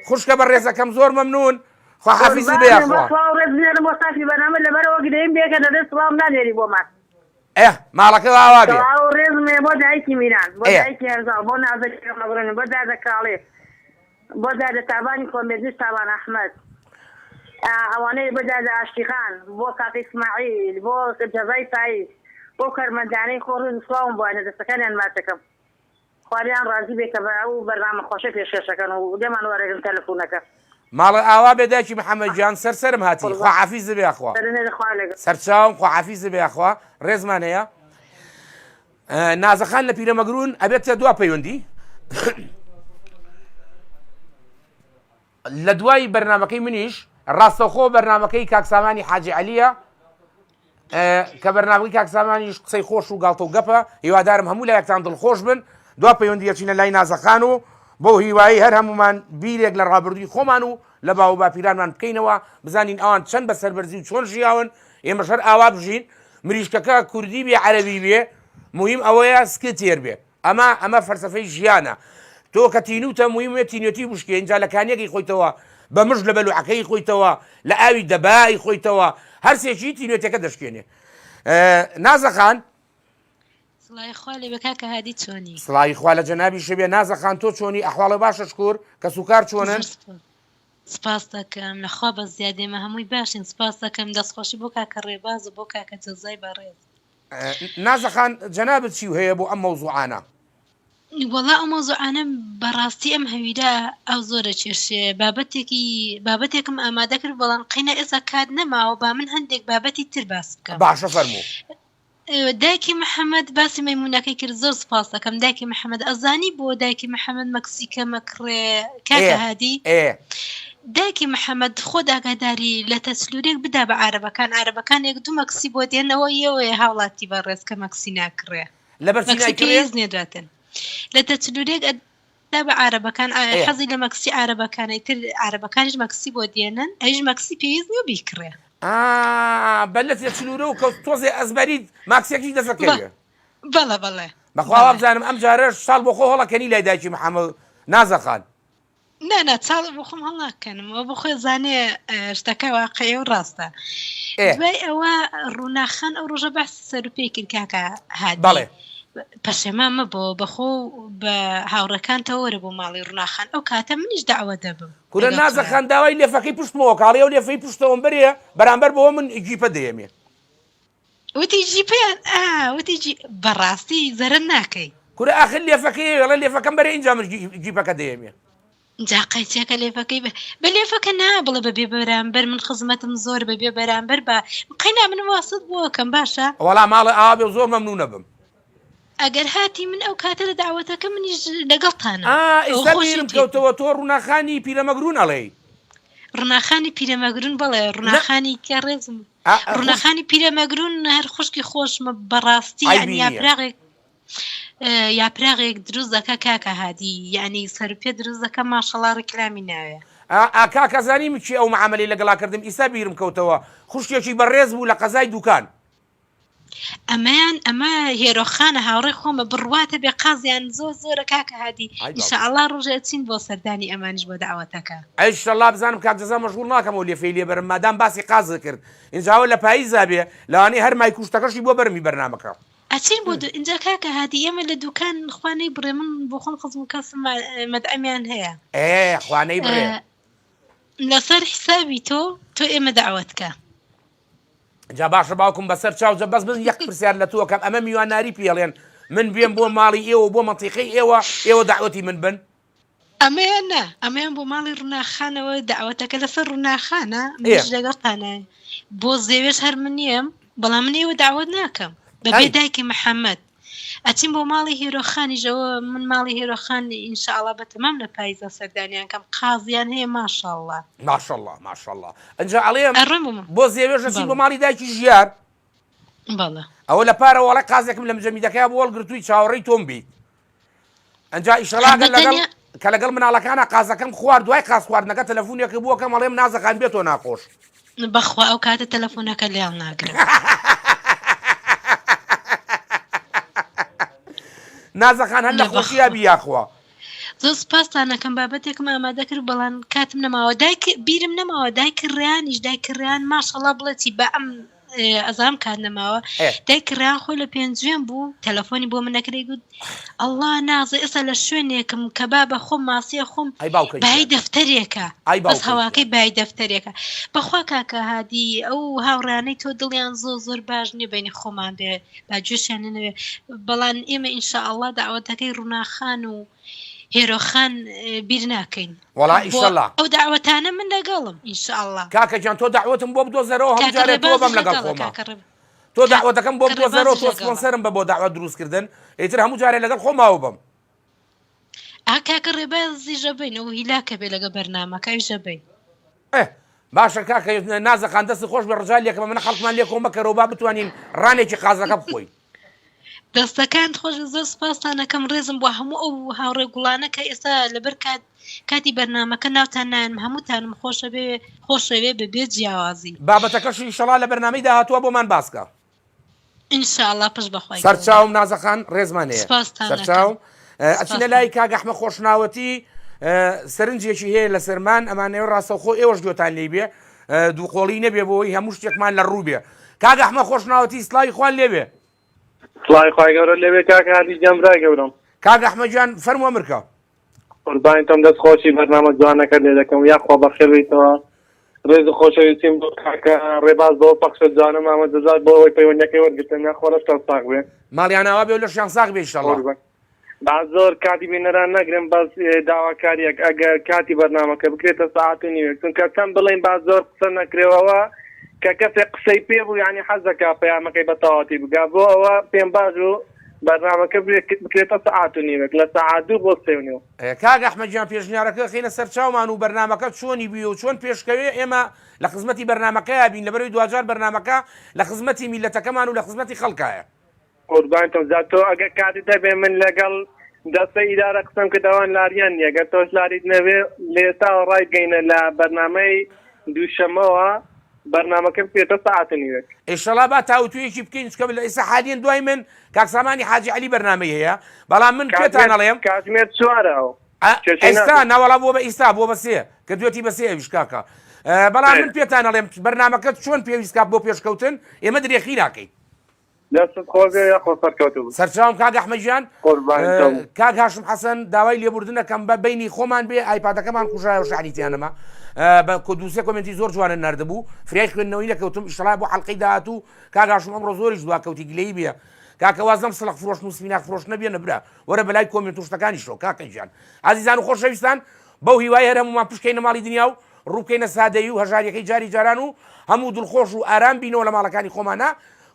خوشکە بە ڕێزەکەم زۆر مەمنون خوا حافیزی بێ یاخوا ڕێزنێرم بۆ سافی بەنامە لەبەرەوە گرەیم بێکە دەدەست سڵام نانێری بۆمان ماڵەکە ئاوا بێ ڕێزمێ بۆ دایکی میران بۆ دایکی هەرزاڵ بۆ نازەکەمەڕێن بۆ دادە کاڵێ بۆ دادە تابانی کۆمێدی تابان ئەحمەد ئەوانەی بەدادە ئاشتیخان بۆ کاک ئیسماعیل بۆ جەزای پاییز بۆ کەرمەندانەی خۆڕی سڵاوم بۆوانە دەستەکانیان ماچەکەم خواریان ڕازی بێ کە بە ئەو بەرنامە خۆشە پێشکەشەکەن و دێمان وەرەگرن تەلەفۆنەکە ماڵە ئاوا بێداکی محەممەد گیان سەرسەرم هاتی خواحافیز بێ ئەخوا سەرچاوم خواحافیز بێ ئەخوا ڕێزمان هەیە نازەخان لە پیرەمەگرون ئەبێتە دوا پەیوەندی لە دوای بەرنمەکەی منیش ڕاستەخۆ بەرنمەکەی کاکسامانی حاجی عەلیە کە بەرنامەکەی کاکسامانیش قسەی خۆش و گاڵتە و گەپە هیوادارم هەموو لایەکتان دڵخۆش بن دوا پەیوەندی ئەچینە لای نازەخان و بۆ هیوایی هەر هەمومان بیرێک لە ڕابردووی خۆمان و لە باو باپیرانمان بکەینەوە بزانین ئەوان چەند بە سەربەرزی و چۆن ژیاون ئێمە شەر ئاوا بژین مریشکەکە کوردی بێ عەرەبی بێ مهم ئەوەیە سکتێر بێ ئەمە فەلسەفەی ژیانە تۆ کە تینوتە مهمێ تینوێتی بشکێ اینجا لە کانیەکی خۆیتەوە بە مژ لە بەلوعەکەی خۆیتەوە لە ئاوی دەبای خۆیتەوە هەرسێکی تینوێتەکە دەشکێنێ نازەخان سڵای خوا لێ بە کاکە هادی چۆنی سڵای خوا لە جەنابی شەبێ نازەخان تۆ چۆنی ئەحواڵە باشە شکور کە سوکار چۆنن سپاس دەکەم لەخوا بە زیادێمە هەمووی باشین سپاس دەکەم دەستخۆشی بۆ کاکە ڕێباز و بۆ کاکە جەزای بەڕێز نازەخان جەنابەت چی هەیە بۆ ئەم مەوزوعانە وەڵا ئەو مۆزوعانە بەڕاستی ئەم هەویدا ئەو زۆرە کێشێ بابەتێکم ئامادە کرد بەڵام قینە ئێستا کات نەماوە با من هەندێک بابەتی تر باس بکەم باشە فەرموو دایکی محەممەد باسی مەیمونونەکەی کرد زۆر سپاس دەکەم دایکی محەممەد ئەزانی بۆ دایکی محەممەد مەکسیکە مەکڕێ کاکە هادی دایکی محەممەد خۆ داگاداری لە تەسلورێک بدا بە عربەکان یەک دوو مەکسی بۆ دێنەوە یەوەیە هاوڵاتی بە ڕێز کە مەکسی ناکڕێ نێدراتن لە تەسلورێک دا بە عربەکان حەزی لە مەکسی عربەکانی تر عربەکانیش مەکسی بۆ دێنن ئەیش مەکسی پێویست نیە بیکڕێ بەلە تێچلورە و کەوت تۆزێ ئەزبەری ماکسێکی دەسەکەوێ بەڵێ بەڵێ بەخوا بزانم ئەم جارەش ساڵ بۆ خۆ هەڵەکەنی لای دایکی محەممەد نازەخان نانا چاڵ بۆ خۆم هەڵاکەنمەوە بۆ خۆی زانێ شتەکە واقعی و ڕاستە دوای ئەوە ڕووناخان ئەو ڕۆژە باسی سەرروپێی کرد کاکە هادی بەڵێ پەشێمان مەبۆ بەخۆ بە هاوڕەکانتەوە وەرە بۆ ماڵی ڕووناخان ئەو کاتە منیش داوە دەبم کورە نازەخان داوای لێفەکەی پشتمەوە کاڵی و لێفەی پشتەوە بەرێ بەرامبەر بەوە من جیپە دەیەمێ وتی جیپیان وتی بەڕاستی زەرە ناکەی کورە ئاخر لێفەکەی وەڵە لێفەکەم بەرێ اینجا من جیپەکە دەیەمێ جاقیتێکە لێفەکەی بە لێفەکە نا بڵێ بەبێ بەرامبەر من خزمەتم زۆر بەبێ بەرامبەر بە قەینا من واست بووەکەم باشە وەڵا ماڵە ئاوا بێ زۆر مەمنونە بم ئەگەر هاتی من ئەو کاتە لە داوەتەکە منیش لەگەڵتانە ئێستا بیرم کەوتەوە تۆ ڕووناخانی پیرەمەگرون ئەڵێ ڕووناخانی پیرەمەگرون بڵێ ڕووناخانی کە ڕێزم ڕووناخانی پیرەمەگرون هەر خوشکی خۆشمە بەڕاستی یعنی یاپراغێک دروست دەکە کاکە هادی یعنی سەرپێ دروست دەکە ماشەڵا ڕێکلامی ناوێ کاکەزانی مچی ئەو معاملەی لەگەڵاکردم ئیسا بیرم کەوتەوە خوشکێکی بەڕێز بوو لە قەزای دوکان ئەمە هێرۆخانە هاوڕێ خۆمە بڕواتە بێ قازیان زۆرە کاکە هادی ئینشاءالله ڕۆژێ چین بۆ سەردانی ئەمانش بۆ داوەتەکە ئەیشەڵا بزانم کاک جەزا مەشغوڵ ناکەم و لێفەی لێ بەرم مادام باسی قازە کرد اینجاوە لە پاییزا بێ لەوانەیە هەر مای کوشتەکەشی بۆ بەرمی بەرنامەکە ئەچین بۆ اینجا کاکە هادی ئێمە لە دوکان خوانەی بڕێ من بۆ خۆم خزم کەسم مەدعەمیان هەیە خوانەی بڕێ لەسەر حسابی تۆ ئێمە داوەتکە جا باشە باوکم بەسەر چاوجە بەس بن یەک پرسیار لە تۆکەم ئەمە میواناری پێڵێن من بێم بۆ ماڵی ئێوە بۆ مەنتیقەی ئێوە داوەتی من بن ئەمەیان نا ئەمەیان بۆ ماڵی ڕووناخانەوە داوەتەکە لەسەر ڕووناخانە منش لەگەڵتانە بۆ زێوێش هەر من نیەم بەڵام من ئێوە داوەت ناکەم بەبێ دایکی محەممەد ئەچین بۆ ماڵی هێرۆخانیژەوە من ماڵی هێرۆخان ئینشاءالله بەتەمام لە پاییزە سەردانیان کەم قازیان هەیە ماشاءالله ماشاءالله ئەنجا ئەڵێم بۆ زێوێش ئەچین بۆ ماڵی دایکی ژیار بەڵێ ئەوە لە پارە وەڵە قازێکم لە مجەمیدەکەی بۆ وەڵگرتووی چاوەڕێی تۆم بیت ئەنجا ئیشەڵا کە لەگەڵ مناڵەکانە قازەکەم خوارد دوای قاز خواردنەکە تەلەفۆنێکی بووەکەم ئەڵێم نازەخان بێتۆ ناخۆش بەخوا ئەو کاتە تەلەفۆنەکە لێڵ ناگرم نازەخان هەر لە خۆشییا بیاخوا زۆر سپاسانەکەم بابەتێکم ئامادە کرد بەڵام کاتم نەماوە بیرم نەماوە دایکڕیانیش دایکڕیان ماشەڵا بڵێتی بە ئەم ئەزام کات نەماوە دایکڕیان خۆی لە پێنجوێن بوو تەلەفۆنی بۆ من نەکرێ گوت ئەڵڵا نازە ئێستا لە شوێنێکم کە بابە خۆم ماسیە خۆم بای دەفتەرێکە بەس هەواکەی بای دەفتەرێکە بەخوا کاکە هادی ئەو هاوڕانەی تۆ دڵیان زۆر باش نییە بینی خۆمان بێ باگوێشیان نەوێ بەڵام ئێمە ئینشاءالله داوەتەکەی ڕووناخان و هێرۆخان بیر ناکەین وەڵا ئینشاءالله ئەو داوەتانە من لەگەڵم ئینشاءالله کاکە جان تۆ داوەتم بۆ بدۆزەرەوە هەموو جارێ تۆ بەم لەگەڵ خۆمە تۆ داوەتەکەم بۆ بدۆزەرەوە تۆ سپۆنسەرم بە بۆ داوەت دروستکردن ئیتر هەموو جارێ لەگەڵ خۆماوە بم کاکە ڕێبازی ژەبین ئەو هیلاکە بێ لەگە بەرنامەکەی ژەبین باشە کاکە نازەخان دەستی خۆش بە ڕژالێکمە منە خەڵکمان لێ کۆمە کەرەوە با بتوانین ڕانێکی قازەکە بخۆین دەستەکان خۆش زۆر سپاسانەکەم ڕێزم بۆ هەموو ئەو هاوڕێ گوڵانە کە ئێستا لەبەر کاتی بەرنامەکە ناوتان نایم هەمووتانم خۆشەوێ بەبێ جیاوازی بابەتەکەشی ئینشەڵا لە بەرنامەی داهاتووە بۆمان باسکە ئینشاءالله پشت بەخوای سەرچاوم نازەخان ڕێزمان هەیە سەرچاوم ئەچینە لای کاک ئەحمەد خۆشناوەتی سەرنجێکی هەیە لە سەرمان ئەمانەوە ڕاستەوخۆ ئێوەش گوێتان لێ بێ دووقۆڵی نەبێ بۆی هەموو شتێکمان لە ڕوو بێ کاک ئەحمەد خۆشناوەتی سڵاوی خوان لێبێ سڵاوی خوای گەورە لێبێ کاکە هادی جەمبرا گەورم کاک ئەحمەد جان فەرمووە مرکە قوربانی تۆم دەست خۆشی بەرنامە جوانەکە لێ دەکەم یاخوا بەخێر بیتەوە ڕێز و خۆشەویستیم بۆ کاکە ڕێباز بۆ پەخشە جوانم ئامادەزار بۆ ئەوەی پەیوەندیەکەی وەرگرتن یاخوا ڕەشتان ساغ بێ ماڵیانەوە بێ و لەشیان ساغ بێ ئینشەڵڵا باز زۆر کاتی بینەران نەگرم بەس داواکاریەک ئەگەر کاتی بەرنامەکە بکرێتە ساعتی نیوێک چونکە چەند بڵێن باز زۆر قسە نەکرێەوە کە کەسێک قسەی پێ بوو یعنی حەز دەکا پەیامەکەی بە تەواتی بگا بۆ ئەوە پێم باش و بەرنامەکە بکرێتە ساعت و نیوێک لە ساعت 2 بۆ 3:30 کاک ئەحمەد جان پێشنیارەکە خینە سەر چاومان و بەرنامەکە چۆنی بی و چۆن پێشکەوێ ئێمە لە خزمەتی بەرنامەکەیە بین لەبەرەوەی دوجار بەرنامەکە لە خزمەتی میلەتەکەمان و لە خزمەتی خەڵکایە قوربانتم زاد تۆ ئەگەر کاتی دەبێ من لەگەڵ دەستە ئیدارە قسەم کردەوە لاریان نیە ئەگەر تۆش لاریت نەبێ لە ئێستاوە ڕای بگەینە لە بەرنامەی دووشەمەوە بەرنامەکە بکرێتە ساعت و نیوێک ئینشەڵا با تاوتویەکی بکەین چکە لە ئێستا حالیان دوای من کاک سامانی حاجی عەلی بەرنامەی هەیە بەڵام من پێتان ئەڵێم کاتژمێر 4 ئێستا ناوەڵا بۆ بە ئیستا بۆ بە 3 کە دوێتی بە 3 ئەویش کاکە بەڵام من پێتان ئەڵێم بەرنامەکەت چۆن پێویست کات بۆ پێشکەوتن ئێمە درێخی ناکەین دەستت خۆش بێ یاخۆ سەرکەوتوو بوو سەرچاوم کاک ئەحمەد جان کاک هاشم حەسەن داوای لێبوردنەکەم بە بینی خۆمان بێ ئایپادەکەمان کوژایە و شعریتیانەمە بە دووسێ کۆمنتی زۆر جوانە نردبوو فریای خوێندنەوەی نەکەوتم ئینشەڵا بۆ حەڵقەی داهاتوو کاک هاشم ئەمڕۆ زۆریش دواکەوتی گلەیی بێ کاکە وازم سڵق فرۆش و سمیناک فرۆش نەبێنە برا وەرە بەلای کۆمنت و شتەکانی شۆ کاکە جان عەزیزان و خۆشەویستان بەو هیوای هەر هەمومان پشکەینە ماڵی دنیا و ڕووکەینە سادەیی و هەژاریەکەی جاری جاران و هەموو دڵخۆش و ئارام بینەوە لە ماڵەکانی خۆمانە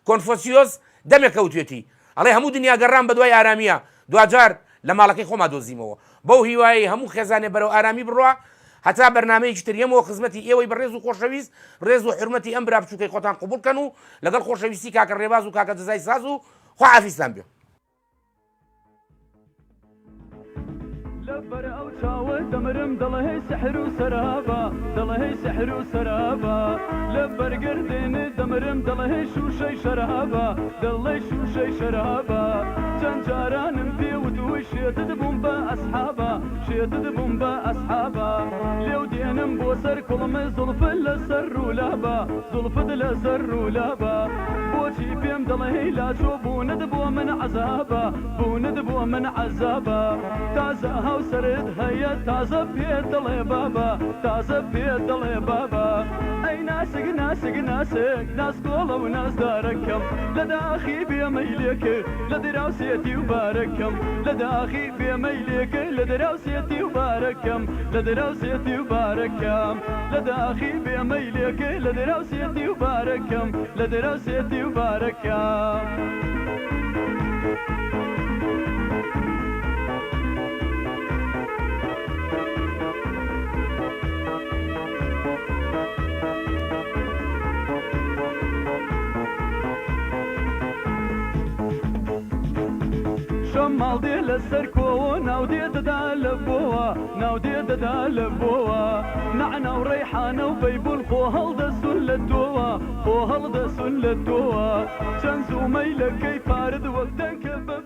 کۆنفۆسیۆس دەمێکەوتێتی ئەڵێ هەموو دنیا گەڕان بە دوای ئارامیە دوجار لە ماڵەکەی خۆما دۆزیمەوە بەو هیوایی هەموو خێزانێ بەرەو ئارامی بڕوە هەتا بەرنامەیەکی تریەمەوە خزمەتی ئێوەی بەڕێز و خۆشەویست ڕێز و حرمەتی ئەم برا بچووکەی خۆتان قبولکەن و لەگەڵ خۆشەویستی کاکە ڕێباز و کاکە دەزای ساز و خواحافیزتان بێ لەبەر ئەو چاوە دەمرم دڵهەی سەحر و سەرابە دڵهەی سەحر و سەرابە لەبەر گردێنێ دەمرم دڵهەی شوشەی شەرابە دڵەی شوشەی شەرابە چەند جارانم پێوتوی شێتت بووم بە ئەسحابە شێتت بووم بە ئەسحابە لێو دێنم بۆ سەر کوڵمە زوڵفت لەسەر ڕوولابە زوڵفت لەسەر ڕوولابە بۆچی پێم دڵهەی لاچۆ بوونت بۆ من عەزابە بوونت بۆ من عەزابە تازە هاوسەرت هەیە تازە پێ دڵێ بابە تازە پێ دڵێ بابە ئەی ناسک ناسک ناسک ناسکۆڵە و نازدارەکەم لە داخی بێمەیلێکە لە دراوسێتی و بارەکەم لە داخی بێمەیلێکە لە دراوسێتی و بارەکەم لە دراوسێتی و بارەکەم لە داخی بێمەیلێکە لە دراوسێتی و بارەکەم لە دراوسێتی و بارەکەم ماڵ دێ لەسەر کۆوە ناودێ دەدا لە بۆوە ناودێ دەدا لە بۆوە نەعنا و ڕەیحانە و بەیبول خۆ هەڵدەسون لە تۆوە خۆ هەڵدەسون لە تۆوە چەند زوومەی لەکەی پارد وەک دەنکە بە